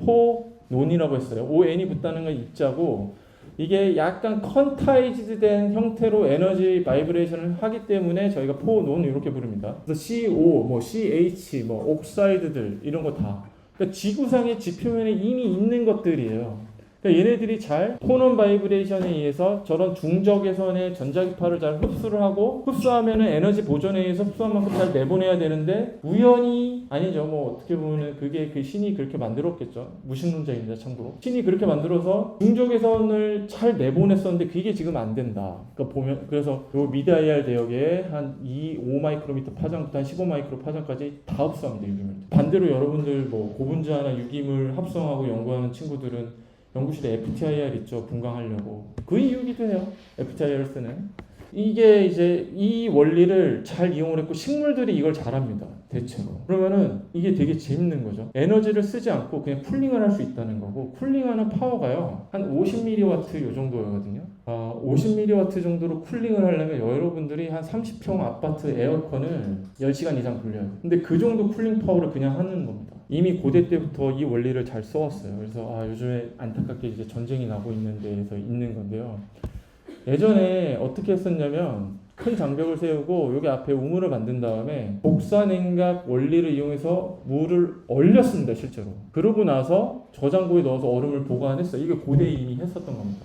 포논이라고 했어요. ON이 붙다는 건 입자고, 이게 약간 컨타이즈드 된 형태로 에너지 바이브레이션을 하기 때문에 저희가 포논 이렇게 부릅니다. 그래서 CO, 뭐 CH, 뭐 옥사이드들 이런 거 다. 그러니까 지구상의 지표면에 이미 있는 것들이에요. 그러니까 얘네들이 잘 포논 바이브레이션에 의해서 저런 중적외선의 전자기파를 잘 흡수를 하고, 흡수하면은 에너지 보존에 의해서 흡수한 만큼 잘 내보내야 되는데 우연히 아니죠. 뭐 어떻게 보면은 그게 그 신이 그렇게 만들었겠죠. 무신론자입니다 참고로. 신이 그렇게 만들어서 중적외선을 잘 내보냈었는데 그게 지금 안 된다. 그러니까 보면 그래서 요 미드 IR 대역에 한 5마이크로미터 파장부터 한 15마이크로 파장까지 다 흡수합니다 유기물. 반대로 여러분들 뭐 고분자나 유기물 합성하고 연구하는 친구들은 연구실에 FTIR 있죠. 분광하려고. 그 이유기도 해요. FTIR을 쓰는. 이게 이제 이 원리를 잘 이용을 했고 식물들이 이걸 잘합니다. 대체로. 그러면은 이게 되게 재밌는 거죠. 에너지를 쓰지 않고 그냥 쿨링을 할 수 있다는 거고, 쿨링하는 파워가요. 한 50mW 요 정도거든요. 50mW 정도로 쿨링을 하려면 여러분들이 한 30평 아파트 에어컨을 10시간 이상 돌려야 돼요. 근데 그 정도 쿨링 파워를 그냥 하는 겁니다. 이미 고대 때부터 이 원리를 잘 써왔어요. 그래서 요즘에 안타깝게 이제 전쟁이 나고 있는 데에서 있는 건데요. 예전에 어떻게 했었냐면 큰 장벽을 세우고 여기 앞에 우물을 만든 다음에 복사냉각 원리를 이용해서 물을 얼렸습니다 실제로. 그러고 나서 저장고에 넣어서 얼음을 보관했어요. 이게 고대에 이미 했었던 겁니다.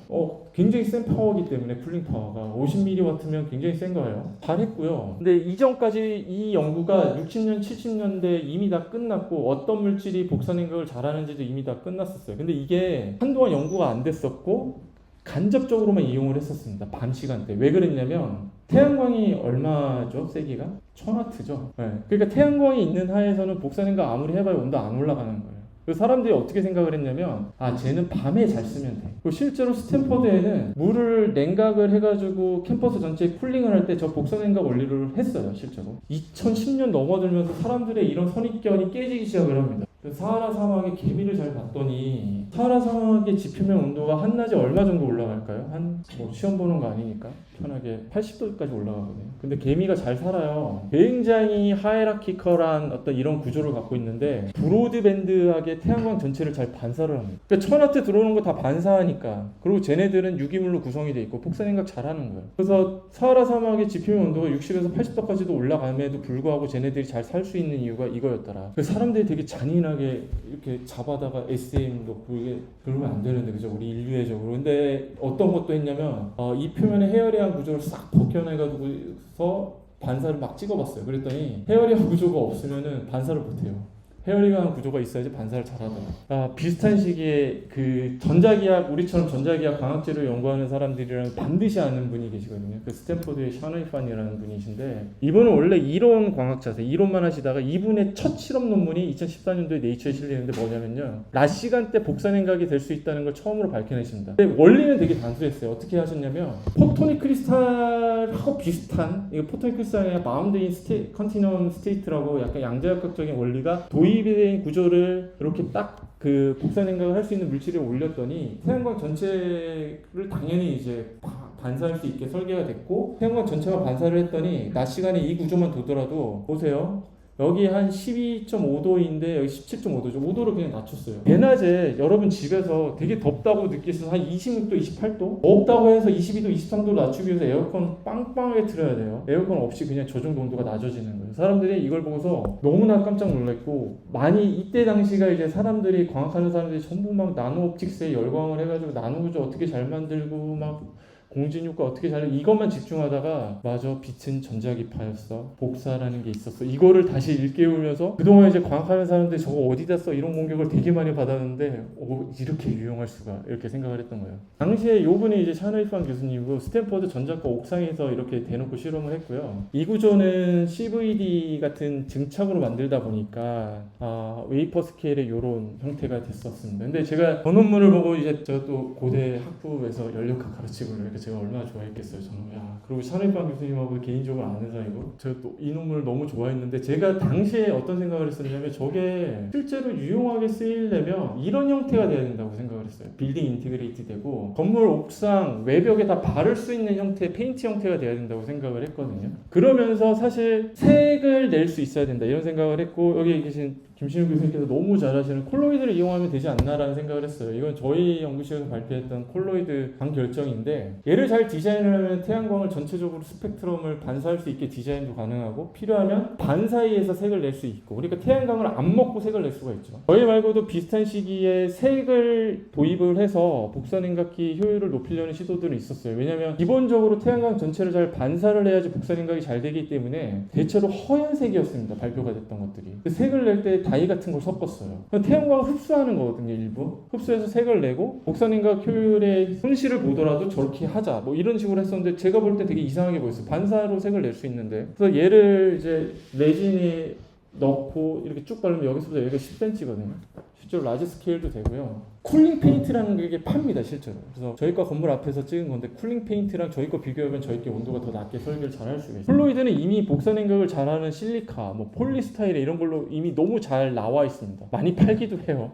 굉장히 센 파워이기 때문에 쿨링 파워가 50mW면 굉장히 센 거예요. 잘했고요. 근데 이전까지 이 연구가 60년 70년대 이미 다 끝났고, 어떤 물질이 복사냉각을 잘하는지도 이미 다 끝났었어요. 근데 이게 한동안 연구가 안 됐었고 간접적으로만 이용을 했었습니다. 밤 시간대. 왜 그랬냐면 태양광이 얼마죠? 세기가? 1000W죠. 네. 그러니까 태양광이 있는 하에서는 복사냉각 아무리 해봐야 온도 안 올라가는 거예요. 그래서 사람들이 어떻게 생각을 했냐면 쟤는 밤에 잘 쓰면 돼. 그리고 실제로 스탠퍼드에는 물을 냉각을 해가지고 캠퍼스 전체에 쿨링을 할 때 저 복사냉각 원리를 했어요 실제로. 2010년 넘어들면서 사람들의 이런 선입견이 깨지기 시작을 합니다. 사하라 사막의 개미를 잘 봤더니 사하라 사막의 지표면 온도가 한낮에 얼마 정도 올라갈까요? 뭐 시험 보는 거 아니니까 편하게 80도까지 올라가거든요. 근데 개미가 잘 살아요. 굉장히 하이라키컬한 어떤 이런 구조를 갖고 있는데 브로드밴드하게 태양광 전체를 잘 반사를 합니다. 그러니까 1000W 들어오는 거 다 반사하니까. 그리고 쟤네들은 유기물로 구성이 돼 있고 복사냉각 잘하는 거예요. 그래서 사하라 사막의 지표면 온도가 60에서 80도까지도 올라감에도 불구하고 쟤네들이 잘 살 수 있는 이유가 이거였더라. 그래서 사람들이 되게 잔인하게 이렇게 잡아다가 SM 넣고 이게 그러면 안 되는데 그죠? 우리 인류애적으로. 근데 어떤 것도 했냐면 이 표면에 헤어리한 구조를 싹 벗겨내가지고서 반사를 막 찍어봤어요. 그랬더니 헤어리한 구조가 없으면은 반사를 못해요. 페어링한 구조가 있어야지 반사를 잘하더라. 비슷한 시기에 그 전자기학, 우리처럼 전자기학 광학재료 연구하는 사람들이랑 반드시 아는 분이 계시거든요. 그 스탠포드의 샤너이판이라는 분이신데, 이분은 원래 이론 광학자세요. 이론만 하시다가 이분의 첫 실험 논문이 2014년도에 네이처에 실리는데 뭐냐면요, 낮 시간대 복사냉각이 될 수 있다는 걸 처음으로 밝혀내십니다. 근데 원리는 되게 단순했어요. 어떻게 하셨냐면, 포토닉 크리스탈하고 비슷한, 이거 포토닉 크리스탈이 아니라 바운드인 컨티넘 스테이트라고 약간 양자역학적인 원리가 도입이 된 구조를 이렇게 딱 그 복사냉각을 할 수 있는 물질을 올렸더니 태양광 전체를 당연히 이제 반사할 수 있게 설계가 됐고, 태양광 전체가 반사를 했더니 낮 시간에 이 구조만 두더라도 보세요. 여기 한 12.5도인데 여기 17.5도죠. 5도를 그냥 낮췄어요. 대낮에 여러분 집에서 되게 덥다고 느끼셔서 한 26도, 28도? 덥다고 해서 22도, 23도 낮추기 위해서 에어컨 빵빵하게 틀어야 돼요. 에어컨 없이 그냥 저 정도 온도가 낮아지는 거예요. 사람들이 이걸 보고서 너무나 깜짝 놀랐고, 많이 이때 당시가 이제 사람들이 광학하는 사람들이 전부 막 나노옵틱스에 열광을 해가지고 나노구조 어떻게 잘 만들고 막 공진효과 어떻게 잘, 이것만 집중하다가 맞아, 빛은 전자기파였어, 복사라는 게 있었어, 이거를 다시 일깨우면서 그동안 이제 광학하는 사람들이 저거 어디다 써 이런 공격을 되게 많이 받았는데 이렇게 유용할 수가, 이렇게 생각을 했던 거예요. 당시에 요분이 이제 샤너이판 교수님이고 스탠퍼드 전자과 옥상에서 이렇게 대놓고 실험을 했고요. 이 구조는 CVD 같은 증착으로 만들다 보니까 웨이퍼 스케일의 이런 형태가 됐었습니다. 근데 제가 그 논문을 보고 이제 제가 또 고대 학부에서 연력학 가르치고 이렇게 제가 얼마나 좋아했겠어요. 저는 그리고 샤넬판 교수님하고 개인적으로 아는 사이고 제가 또 이 논문을 너무 좋아했는데, 제가 당시에 어떤 생각을 했었냐면 저게 실제로 유용하게 쓰이려면 이런 형태가 돼야 된다고 생각을 했어요. 빌딩 인티그레이트 되고 건물 옥상 외벽에 다 바를 수 있는 형태, 페인트 형태가 돼야 된다고 생각을 했거든요. 그러면서 사실 색을 낼 수 있어야 된다 이런 생각을 했고, 여기 계신 김신우 교수님께서 너무 잘하시는 콜로이드를 이용하면 되지 않나라는 생각을 했어요. 이건 저희 연구실에서 발표했던 콜로이드 방결정인데, 얘를 잘 디자인하면 태양광을 전체적으로 스펙트럼을 반사할 수 있게 디자인도 가능하고, 필요하면 반 사이에서 색을 낼 수 있고, 그러니까 태양광을 안 먹고 색을 낼 수가 있죠. 저희 말고도 비슷한 시기에 색을 도입을 해서 복사냉각기 효율을 높이려는 시도들은 있었어요. 왜냐하면 기본적으로 태양광 전체를 잘 반사를 해야지 복사냉각이 잘 되기 때문에 대체로 허연색이었습니다. 발표가 됐던 것들이. 그 색을 낼 때 다이 같은 걸 섞었어요. 태양광을 흡수하는 거거든요. 일부 흡수해서 색을 내고 복사냉각 효율의 손실을 보더라도 저렇게 하자, 뭐 이런 식으로 했었는데, 제가 볼 때 되게 이상하게 보였어요. 반사로 색을 낼 수 있는데. 그래서 얘를 이제 레진에 넣고 이렇게 쭉 바르면 여기서부터 여기가 10cm거든요. 실제로 라지 스케일도 되고요. 쿨링 페인트라는 게 팝니다, 실제로. 그래서 저희 거 건물 앞에서 찍은 건데, 쿨링 페인트랑 저희 거 비교하면 저희 게 온도가 더 낮게 설계를 잘 할 수가 있어요. 콜로이드는 이미 복사냉각을 잘하는 실리카, 뭐 폴리스타일에 이런 걸로 이미 너무 잘 나와 있습니다. 많이 팔기도 해요.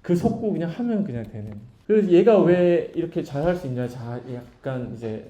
그 섞고 그냥 하면 그냥 되는. 그래서 얘가 왜 이렇게 잘 할 수 있냐, 약간 이제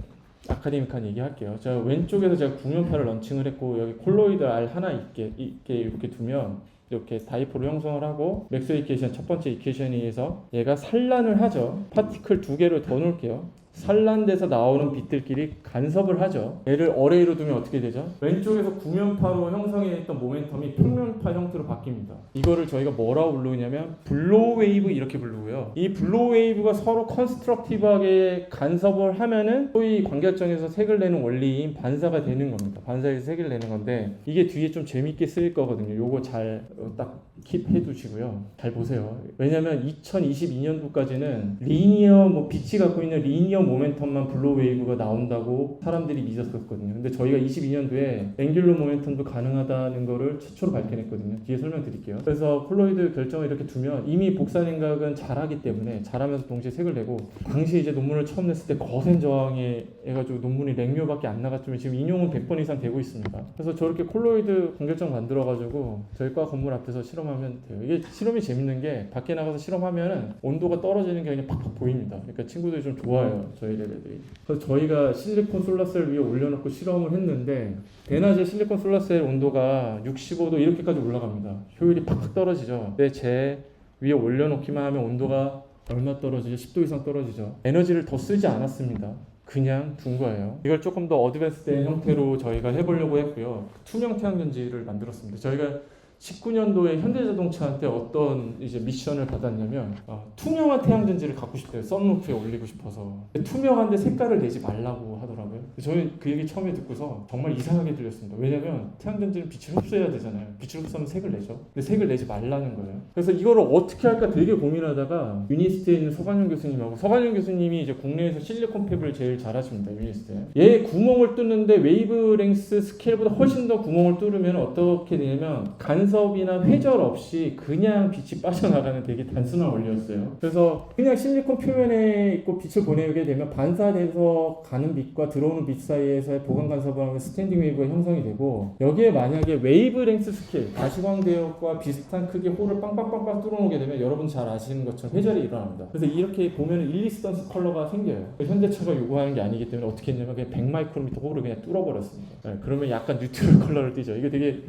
아카데믹한 얘기할게요. 제가 왼쪽에서 제가 구면파를 런칭을 했고, 여기 콜로이드 알 하나 있게 이렇게 두면 이렇게 다이폴을 형성을 하고, 맥스웰 이퀘이션 첫 번째 이퀘이션에 의해서 얘가 산란을 하죠. 파티클 두 개를 더 놓을게요. 산란돼서 나오는 빛들끼리 간섭을 하죠. 얘를 어레이로 두면 어떻게 되죠? 왼쪽에서 구면파로 형성했던 모멘텀이 평면파 형태로 바뀝니다. 이거를 저희가 뭐라고 부르냐면 블로우 웨이브 이렇게 부르고요. 이 블로우 웨이브가 서로 컨스트럭티브하게 간섭을 하면은 소위 광결정에서 색을 내는 원리인 반사가 되는 겁니다. 반사에서 색을 내는 건데, 이게 뒤에 좀 재밌게 쓰일 거거든요. 요거 잘 딱 킵해 두시고요. 잘 보세요. 왜냐면 2022년도까지는 리니어, 빛이 갖고 있는 리니어 모멘텀만 블로우 웨이브가 나온다고 사람들이 믿었었거든요. 근데 저희가 22년도에 앵귤러 모멘텀도 가능하다는 거를 최초로 밝혀냈거든요. 뒤에 설명드릴게요. 그래서 콜로이드 결정을 이렇게 두면 이미 복사냉각은 잘하기 때문에, 잘하면서 동시에 색을 내고, 당시 이제 논문을 처음 냈을 때 거센 저항에 해가지고 논문이 랭묘밖에 안 나갔지만 지금 인용은 100번 이상 되고 있습니다. 그래서 저렇게 콜로이드 광결정 만들어가지고 저희 과 건물 앞에서 실험하면 돼요. 이게 실험이 재밌는 게, 밖에 나가서 실험하면은 온도가 떨어지는 게 그냥 팍팍 보입니다. 그러니까 친구들이 좀 좋아해요, 저희 애들이. 그래서 저희가 실리콘 솔라셀 위에 올려놓고 실험을 했는데, 대낮에 실리콘 솔라셀 온도가 65도 이렇게까지 올라갑니다. 효율이 팍팍 떨어지죠. 근데 제 위에 올려놓기만 하면 온도가 얼마 떨어지죠? 10도 이상 떨어지죠. 에너지를 더 쓰지 않았습니다. 그냥 둔 거예요. 이걸 조금 더 어드밴스된 형태로 저희가 해보려고 했고요. 투명 태양전지를 만들었습니다. 저희가 19년도에 현대자동차한테 어떤 이제 미션을 받았냐면, 투명한 태양전지를 갖고 싶대요. 썬루프에 올리고 싶어서. 투명한데 색깔을 내지 말라고 하더라고요. 저는 그 얘기 처음에 듣고서 정말 이상하게 들렸습니다. 왜냐면 태양전지는 빛을 흡수해야 되잖아요. 빛을 흡수하면 색을 내죠. 근데 색을 내지 말라는 거예요. 그래서 이거를 어떻게 할까 되게 고민하다가 유니스트에 있는 서관영 교수님하고, 서관영 교수님이 이제 국내에서 실리콘 팹을 제일 잘하십니다. 유니스트에. 얘 구멍을 뚫는데 웨이브랭스 스케일보다 훨씬 더 구멍을 뚫으면 어떻게 되냐면 간섭이나 회절 없이 그냥 빛이 빠져나가는 되게 단순한 원리였어요. 그래서 그냥 실리콘 표면에 있고 빛을 보내게 되면 반사돼서 가는 빛과 들어오는 빛 사이에서의 보강 간섭을 하면 스탠딩 웨이브가 형성이 되고, 여기에 만약에 웨이브랭스 스케일 가시광대역과 비슷한 크기의 홀을 빵빵빵빵 뚫어놓게 되면 여러분 잘 아시는 것처럼 회절이 일어납니다. 그래서 이렇게 보면 일리스턴스 컬러가 생겨요. 현대차가 요구하는 게 아니기 때문에 어떻게 했냐면 그냥 100마이크로미터 홀을 그냥 뚫어버렸습니다. 네, 그러면 약간 뉴트럴 컬러를 띠죠. 이게 되게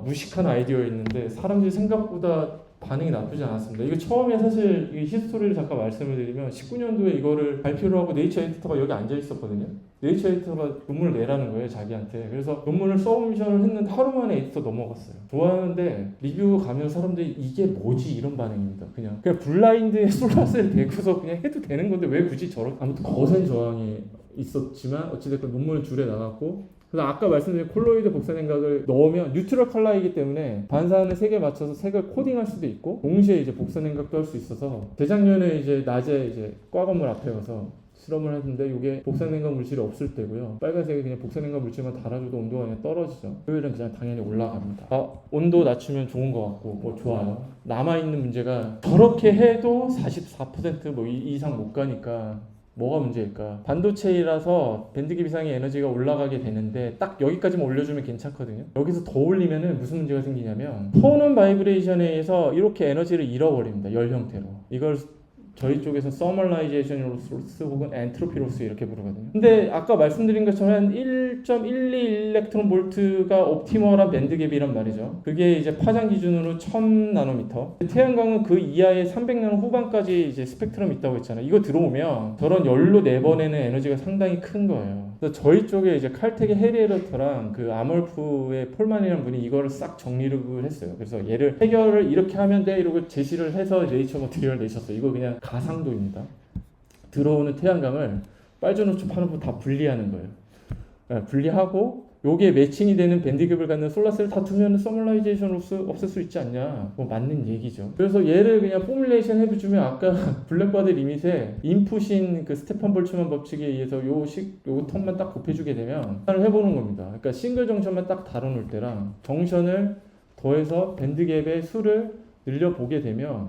무식한 아이디어였는데 사람들이 생각보다 반응이 나쁘지 않았습니다. 이거 처음에 사실 이 히스토리를 잠깐 말씀을 드리면 19년도에 이거를 발표를 하고 네이처 에디터가 여기 앉아 있었거든요. 네이처 에디터가 논문을 내라는 거예요, 자기한테. 그래서 논문을 서브미션을 했는데 하루 만에 에디터 넘어갔어요. 좋아하는데 리뷰 가면 사람들이 이게 뭐지 이런 반응입니다. 그냥 블라인드에 솔라셀 대고서 그냥 해도 되는 건데 왜 굳이 저런, 아무튼 거센 저항이 있었지만 어찌됐건 논문은 줄에 나갔고, 그래서 아까 말씀드린 콜로이드 복사 냉각을 넣으면 뉴트럴 컬러이기 때문에 반사하는 색에 맞춰서 색을 코딩할 수도 있고 동시에 이제 복사 냉각도 할 수 있어서, 재작년에 이제 낮에 이제 과 건물 앞에 가서 실험을 했는데 이게 복사 냉각 물질이 없을 때고요. 빨간색이 그냥 복사 냉각 물질만 달아줘도 온도가 그냥 떨어지죠. 효율은 그냥 당연히 올라갑니다. 온도 낮추면 좋은 것 같고 뭐 좋아요. 남아있는 문제가 저렇게 해도 44% 뭐 이상 못 가니까 뭐가 문제일까? 반도체이라서 밴드갭 이상의 에너지가 올라가게 되는데 딱 여기까지만 올려주면 괜찮거든요. 여기서 더 올리면은 무슨 문제가 생기냐면 톤온 바이브레이션에 의해서 이렇게 에너지를 잃어버립니다. 열 형태로. 이걸 저희 쪽에서 서멀라이제이션 로스 혹은 엔트로피 로스 이렇게 부르거든요. 근데 아까 말씀드린 것처럼 1.12 일렉트론 볼트가 옵티멀한 밴드갭이란 말이죠. 그게 이제 파장 기준으로 1000 나노미터. 태양광은 그 이하의 300나노 후반까지 이제 스펙트럼이 있다고 했잖아요. 이거 들어오면 저런 열로 내보내는 에너지가 상당히 큰 거예요. 그래서 저희 쪽에 이제 칼텍의 해리에르터랑 그 아몰프의 폴만이라는 분이 이거를 싹 정리를 했어요. 그래서 얘를 해결을 이렇게 하면 돼 이러고 제시를 해서 네이처 머티리얼 내셨어요. 이거 그냥 가상도입니다. 들어오는 태양광을 빨주노초 파노프 다 분리하는 거예요. 네, 분리하고 요게 매칭이 되는 밴드갭을 갖는 솔라셀을 다 두면 서멀라이제이션 로스 없앨 수 있지 않냐, 뭐 맞는 얘기죠. 그래서 얘를 그냥 포뮬레이션 해주면 아까 블랙바디 리밋에 인풋인 그 스테판 볼츠만 법칙에 의해서 요 텀만 딱 곱해주게 되면 해보는 겁니다. 그러니까 싱글 정션만 딱 다뤄놓을 때랑 정션을 더해서 밴드갭의 수를 늘려보게 되면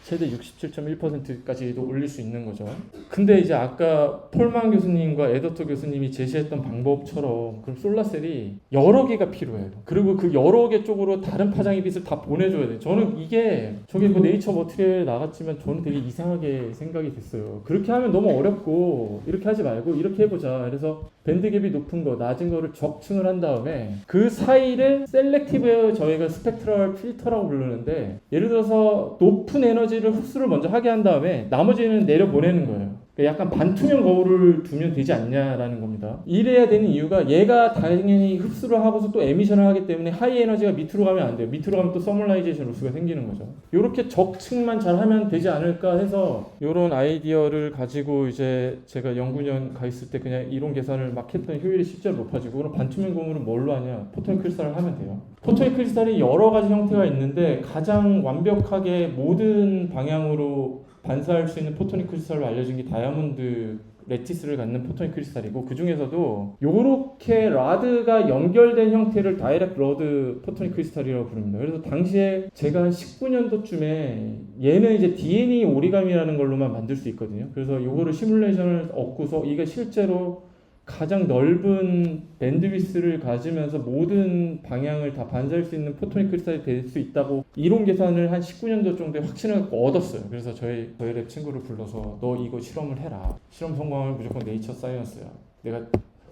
최대 67.1%까지도 올릴 수 있는 거죠. 근데 이제 아까 폴만 교수님과 에더터 교수님이 제시했던 방법처럼 그럼 솔라셀이 여러 개가 필요해요. 그리고 그 여러 개 쪽으로 다른 파장의 빛을 다 보내줘야 돼요. 저는 이게 저게 뭐 네이처 머티리얼에 나갔지만 저는 되게 이상하게 생각이 됐어요. 그렇게 하면 너무 어렵고 이렇게 하지 말고 이렇게 해보자. 그래서 밴드갭이 높은 거, 낮은 거를 적층을 한 다음에 그 사이를 셀렉티브 저희가 스펙트럴 필터라고 부르는데, 예를 들어서 높은 에너지를 흡수를 먼저 하게 한 다음에 나머지는 내려보내는 거예요. 약간 반투명 거울을 두면 되지 않냐라는 겁니다. 이래야 되는 이유가 얘가 당연히 흡수를 하고서 또 에미션을 하기 때문에 하이 에너지가 밑으로 가면 안 돼요. 밑으로 가면 또 서멀라이제이션 로스가 생기는 거죠. 이렇게 적층만 잘 하면 되지 않을까 해서 이런 아이디어를 가지고 이제 제가 연구년 가 있을 때 그냥 이론 계산을 막 했더니 효율이 실제로 높아지고, 그럼 반투명 거울은 뭘로 하냐? 포토닉 크리스탈을 하면 돼요. 포토닉 크리스탈이 여러 가지 형태가 있는데 가장 완벽하게 모든 방향으로 반사할 수 있는 포토닉 크리스탈로 알려진 게 다이아몬드 레티스를 갖는 포토닉 크리스탈이고, 그 중에서도 요렇게 라드가 연결된 형태를 다이렉트 러드 포토닉 크리스탈이라고 부릅니다. 그래서 당시에 제가 한 19년도쯤에 얘는 이제 DNA 오리가미라는 걸로만 만들 수 있거든요. 그래서 요거를 시뮬레이션을 얻고서 이게 실제로 가장 넓은 밴드위스를 가지면서 모든 방향을 다 반사할 수 있는 포토닉 크리스탈이 될 수 있다고 이론 계산을 한 19년도 정도에 확신을 얻었어요. 그래서 저희 랩 친구를 불러서 너 이거 실험을 해라. 실험 성공하면 무조건 네이처 사이언스야. 내가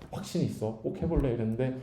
확신이 있어. 꼭 해볼래 이랬는데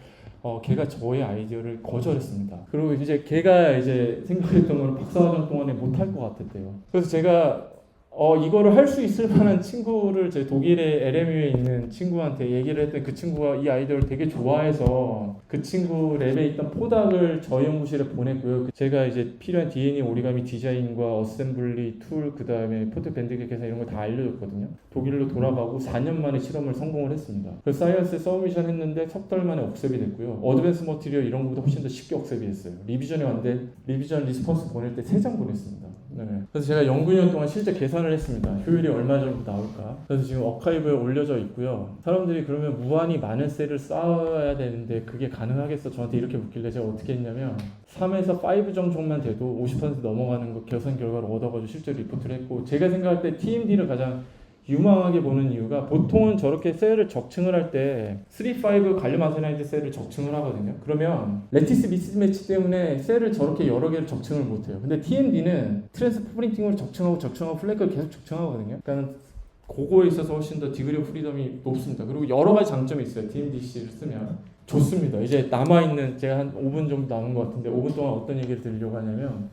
걔가 저의 아이디어를 거절했습니다. 그리고 이제 걔가 이제 생각했던 거는 박사과정 동안에 못할 것 같았대요. 그래서 제가 이거를 할 수 있을 만한 친구를 제 독일의 LMU에 있는 친구한테 얘기를 했더니 그 친구가 이 아이디어를 되게 좋아해서 그 친구 랩에 있던 포닥을 저희 연구실에 보냈고요. 제가 이제 필요한 DNA 오리가미 디자인과 어셈블리 툴 그다음에 포트 밴드 계산 이런 거 다 알려줬거든요. 독일로 돌아가고 4년 만에 실험을 성공을 했습니다. 그 사이언스에 서브미션 했는데 석 달 만에 억셉이 됐고요. 어드밴스 머티리얼 이런 거보다 훨씬 더 쉽게 억셉이 됐어요. 리비전에 왔는데 리비전 리스폰스 보낼 때 3장 보냈습니다. 네. 그래서 제가 연구년 동안 실제 계산을 했습니다. 효율이 얼마 정도 나올까. 그래서 지금 어카이브에 올려져 있고요. 사람들이 그러면 무한히 많은 셀을 쌓아야 되는데 그게 가능하겠어? 저한테 이렇게 묻길래 제가 어떻게 했냐면 3에서 5 정도만 돼도 50% 넘어가는 거 계산 결과를 얻어가지고 실제 리포트를 했고, 제가 생각할 때 TMD를 가장 유망하게 보는 이유가 보통은 저렇게 셀을 적층을 할 때 3, 5 갈륨 아세나이드 셀을 적층을 하거든요. 그러면 레티스 미스매치 때문에 셀을 저렇게 여러 개를 적층을 못해요. 근데 TMD는 트랜스 프린팅으로 적층하고 플래그를 계속 적층하거든요. 그러니까 그거에 있어서 훨씬 더 디그리 오브 프리덤이 높습니다. 그리고 여러 가지 장점이 있어요. TMDC를 쓰면 좋습니다. 이제 남아있는 제가 한 5분 정도 남은 것 같은데 5분 동안 어떤 얘기를 드리려고 하냐면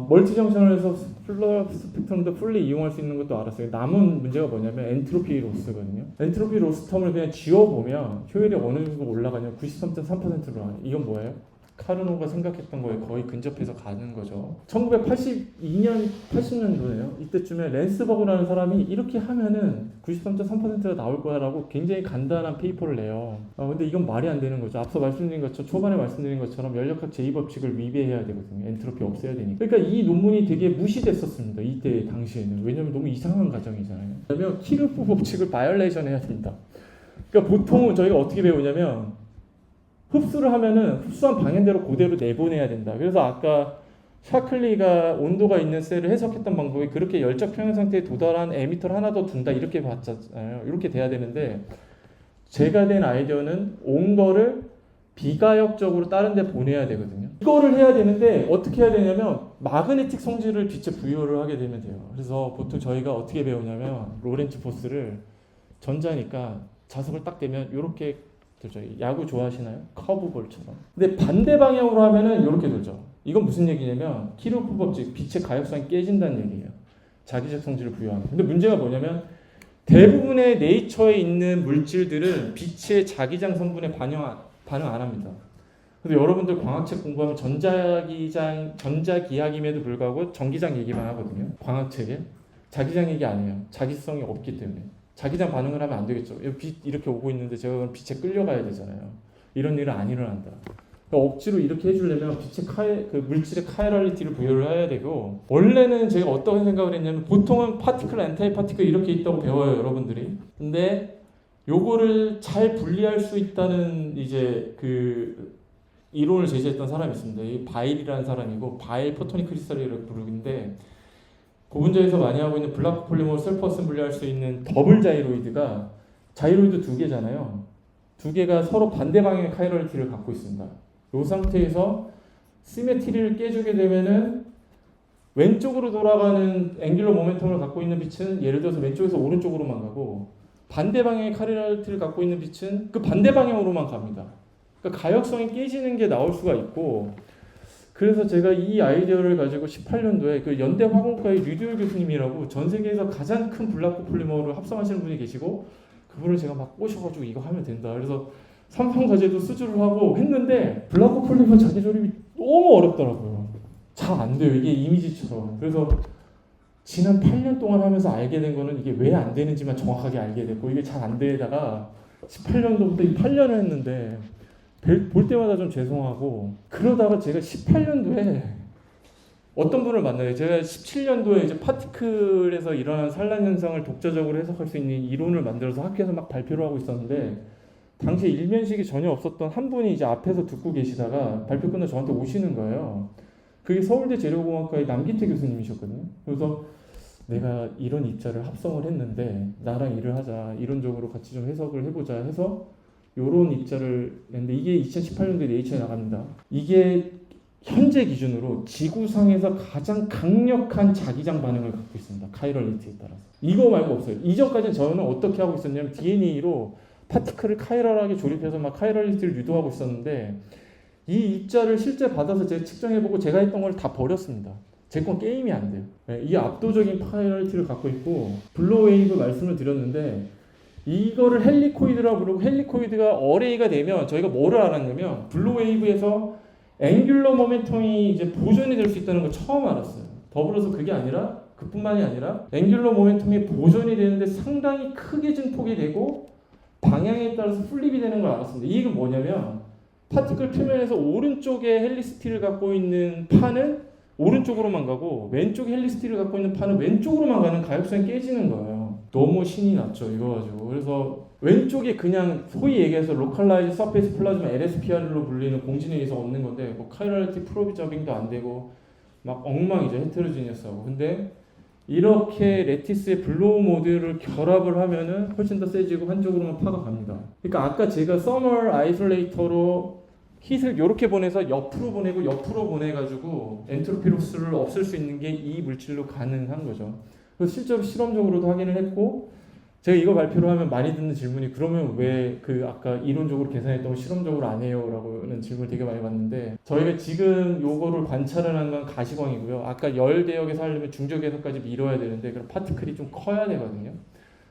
멀티 정션을 해서 플러 스펙트럼도 풀리 이용할 수 있는 것도 알았어요. 남은 문제가 뭐냐면 엔트로피 로스거든요. 엔트로피 로스 텀을 그냥 지워보면 효율이 어느 정도 올라가냐면 93.3%로 나와요. 이건 뭐예요? 카르노가 생각했던 거에 거의 근접해서 가는 거죠. 1982년, 80년도네요. 이때쯤에 랜스버그라는 사람이 이렇게 하면은 93.3%가 나올 거야라고 굉장히 간단한 페이퍼를 내요. 근데 이건 말이 안 되는 거죠. 앞서 말씀드린 것처럼, 초반에 말씀드린 것처럼 연력학 제2법칙을 위배해야 되거든요. 엔트로피 없애야 되니까. 그러니까 이 논문이 되게 무시됐었습니다. 이때 당시에는. 왜냐면 너무 이상한 과정이잖아요. 그러면 키르프 법칙을 바이올레이션 해야 된다. 그러니까 보통은 저희가 어떻게 배우냐면 흡수를 하면은 흡수한 방향대로 그대로 내보내야 된다. 그래서 아까 샤클리가 온도가 있는 셀을 해석했던 방법이 그렇게 열적 평형 상태에 도달한 에미터를 하나 더 둔다 이렇게 봤잖아요. 이렇게 돼야 되는데 제가 된 아이디어는 온 거를 비가역적으로 다른 데 보내야 되거든요. 이거를 해야 되는데 어떻게 해야 되냐면 마그네틱 성질을 빛에 부여를 하게 되면 돼요. 그래서 보통 저희가 어떻게 배우냐면 로렌츠 포스를 전자니까 자석을 딱 대면 이렇게 돌죠. 야구 좋아하시나요? 커브볼처럼. 근데 반대 방향으로 하면은 이렇게 돌죠. 이건 무슨 얘기냐면 키르프 법칙, 빛의 가역성이 깨진다는 얘기예요. 자기적 성질을 부여하는. 근데 문제가 뭐냐면 대부분의 네이처에 있는 물질들은 빛의 자기장 성분에 반응 안 합니다. 그래서 여러분들 광학책 공부하면 전자기학임에도 불구하고 전기장 얘기만 하거든요. 광학책에 자기장 얘기 안 해요. 자기성이 없기 때문에. 자기장 반응을 하면 안 되겠죠. 빛 이렇게 오고 있는데 제가 그럼 빛에 끌려가야 되잖아요. 이런 일은 안 일어난다. 그러니까 억지로 이렇게 해주려면 빛의 그 물질의 카이럴리티를 부여를 해야 되고, 원래는 제가 어떤 생각을 했냐면 보통은 파티클, 엔타이 파티클 이렇게 있다고 배워요, 여러분들이. 근데 요거를 잘 분리할 수 있다는 이제 그 이론을 제시했던 사람이 있습니다. 이 바일이라는 사람이고 바일 포토닉 크리스탈이라고 부르는데 그 분자에서 많이 하고 있는 블락 폴리머 셀프 어셈블리할 수 있는 더블 자이로이드가 자이로이드 2개잖아요. 2개가 서로 반대 방향의 카이럴리티를 갖고 있습니다. 이 상태에서 시메트리를 깨주게 되면은 왼쪽으로 돌아가는 앵귤러 모멘텀을 갖고 있는 빛은 예를 들어서 왼쪽에서 오른쪽으로만 가고 반대 방향의 카이럴리티를 갖고 있는 빛은 그 반대 방향으로만 갑니다. 그러니까 가역성이 깨지는 게 나올 수가 있고, 그래서 제가 이 아이디어를 가지고 18년도에 그 연대 화공과의 류디올 교수님이라고 전 세계에서 가장 큰 블락 폴리머를 합성하시는 분이 계시고, 그분을 제가 막 꼬셔가지고 이거 하면 된다. 그래서 삼성 과제도 수주를 하고 했는데 블락 폴리머 자기 조립이 너무 어렵더라고요. 잘 안 돼요. 이게 이미지처럼. 그래서 지난 8년 동안 하면서 알게 된 거는 이게 왜 안 되는지만 정확하게 알게 됐고, 이게 잘 안 되다가 18년도부터 8년을 했는데 볼 때마다 좀 죄송하고, 그러다가 제가 18년도에 어떤 분을 만나요. 제가 17년도에 이제 파티클에서 일어나는 산란 현상을 독자적으로 해석할 수 있는 이론을 만들어서 학교에서 막 발표를 하고 있었는데, 당시에 일면식이 전혀 없었던 한 분이 이제 앞에서 듣고 계시다가 발표 끝나고 저한테 오시는 거예요. 그게 서울대 재료공학과의 남기태 교수님이셨거든요. 그래서 내가 이런 입자를 합성을 했는데 나랑 일을 하자, 이론적으로 같이 좀 해석을 해보자 해서 요런 입자를 냈는데, 이게 2018년도에 네이처에 나갑니다. 이게 현재 기준으로 지구상에서 가장 강력한 자기장 반응을 갖고 있습니다. 카이럴리티에 따라서. 이거 말고 없어요. 이전까지는 저는 어떻게 하고 있었냐면 DNA로 파티클을 카이럴하게 조립해서 막 카이럴리티를 유도하고 있었는데, 이 입자를 실제 받아서 제가 측정해보고 제가 했던 걸 다 버렸습니다. 제 건 게임이 안 돼요. 네, 이 압도적인 파이널리티를 갖고 있고 블로웨이브 말씀을 드렸는데 이거를 헬리코이드라 부르고 헬리코이드가 어레이가 되면 저희가 뭐를 알았냐면 블루웨이브에서 앵귤러 모멘텀이 이제 보존이 될 수 있다는 걸 처음 알았어요. 더불어서 그게 아니라 그뿐만이 아니라 앵귤러 모멘텀이 보존이 되는데 상당히 크게 증폭이 되고 방향에 따라서 플립이 되는 걸 알았습니다. 이 얘기는 뭐냐면 파티클 표면에서 오른쪽에 헬리스티를 갖고 있는 판은 오른쪽으로만 가고 왼쪽에 헬리스티를 갖고 있는 판은 왼쪽으로만 가는 가역성이 깨지는 거예요. 너무 신이 났죠 이거 가지고. 그래서 왼쪽에 그냥 소위 얘기해서 로컬라이즈 서페이스 플라즈마 LSPR로 불리는 공진에서 얻는 건데 뭐 카이널리티 프로비 저빙도 안 되고 막 엉망이죠. 헤테로지니어스하고. 근데 이렇게 레티스의 블로우 모드를 결합을 하면은 훨씬 더 세지고 한쪽으로만 파가 갑니다. 그러니까 아까 제가 서멀 아이솔레이터로 힛을 이렇게 보내서 옆으로 보내고 옆으로 보내가지고 엔트로피 로스를 없앨 수 있는 게 이 물질로 가능한 거죠. 그래서 실제로 실험적으로도 확인을 했고 제가 이거 발표를 하면 많이 듣는 질문이 그러면 왜 그 아까 이론적으로 계산했던 거 실험적으로 안 해요? 라고는 질문을 되게 많이 받는데 저희가 지금 요거를 관찰을 한 건 가시광이고요. 아까 열 대역에서 하려면 중적에서까지 밀어야 되는데 그럼 파티클이 좀 커야 되거든요.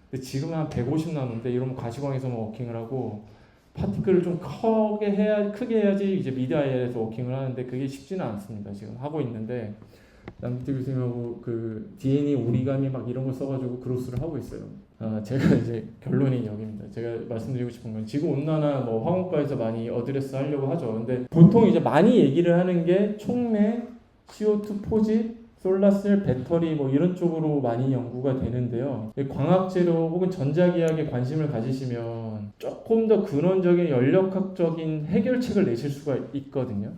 근데 지금은 한 150 나오는데 이러면 가시광에서만 워킹을 하고 파티클을 좀 크게 해야지 이제 미드 IR에서 워킹을 하는데 그게 쉽지는 않습니다. 지금 하고 있는데 남기태 교수님하고 그 DNA 오리가미 막 이런 걸 써가지고 그로스를 하고 있어요. 제가 이제 결론이 여기입니다. 제가 말씀드리고 싶은 건 지구 온난화 뭐 화공과에서 많이 어드레스 하려고 하죠. 근데 보통 이제 많이 얘기를 하는 게 촉매, CO2 포집, 솔라셀, 배터리 뭐 이런 쪽으로 많이 연구가 되는데요. 광학재료 혹은 전자기학에 관심을 가지시면 조금 더 근원적인 연력학적인 해결책을 내실 수가 있거든요.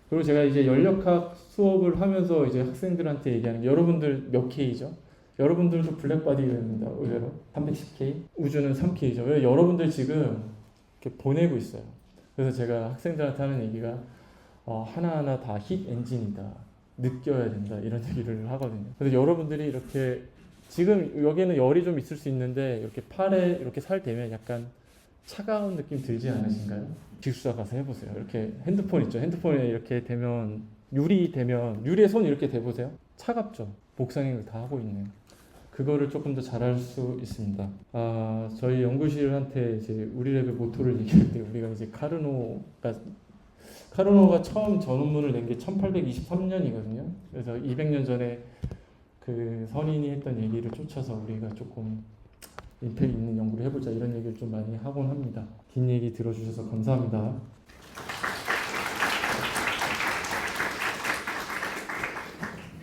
그리고 제가 이제 연력학 수업을 하면서 이제 학생들한테 얘기하는 게 여러분들 몇 K죠? 여러분들도 블랙바디입니다. 의외로 310K, 우주는 3K죠. 왜 여러분들 지금 이렇게 보내고 있어요. 그래서 제가 학생들한테 하는 얘기가 하나하나 다 힛 엔진이다. 느껴야 된다. 이런 얘기를 하거든요. 그래서 여러분들이 이렇게 지금 여기는 열이 좀 있을 수 있는데 이렇게 팔에 이렇게 살 대면 약간 차가운 느낌 들지 않으신가요? 기숙사 가서 해보세요. 이렇게 핸드폰 있죠. 핸드폰에 이렇게 대면 유리에 손 이렇게 대보세요. 차갑죠. 목상행을 다 하고 있네요. 그거를 조금 더 잘할 수 있습니다. 저희 연구실한테 이제 우리 랩의 모토를 얘기할 때 우리가 이제 카르노가 처음 전원문을 낸 게 1823년이거든요. 그래서 200년 전에 그 선인이 했던 얘기를 쫓아서 우리가 조금 임팩트 있는 연구를 해보자 이런 얘기를 좀 많이 하곤 합니다. 긴 얘기 들어주셔서 감사합니다.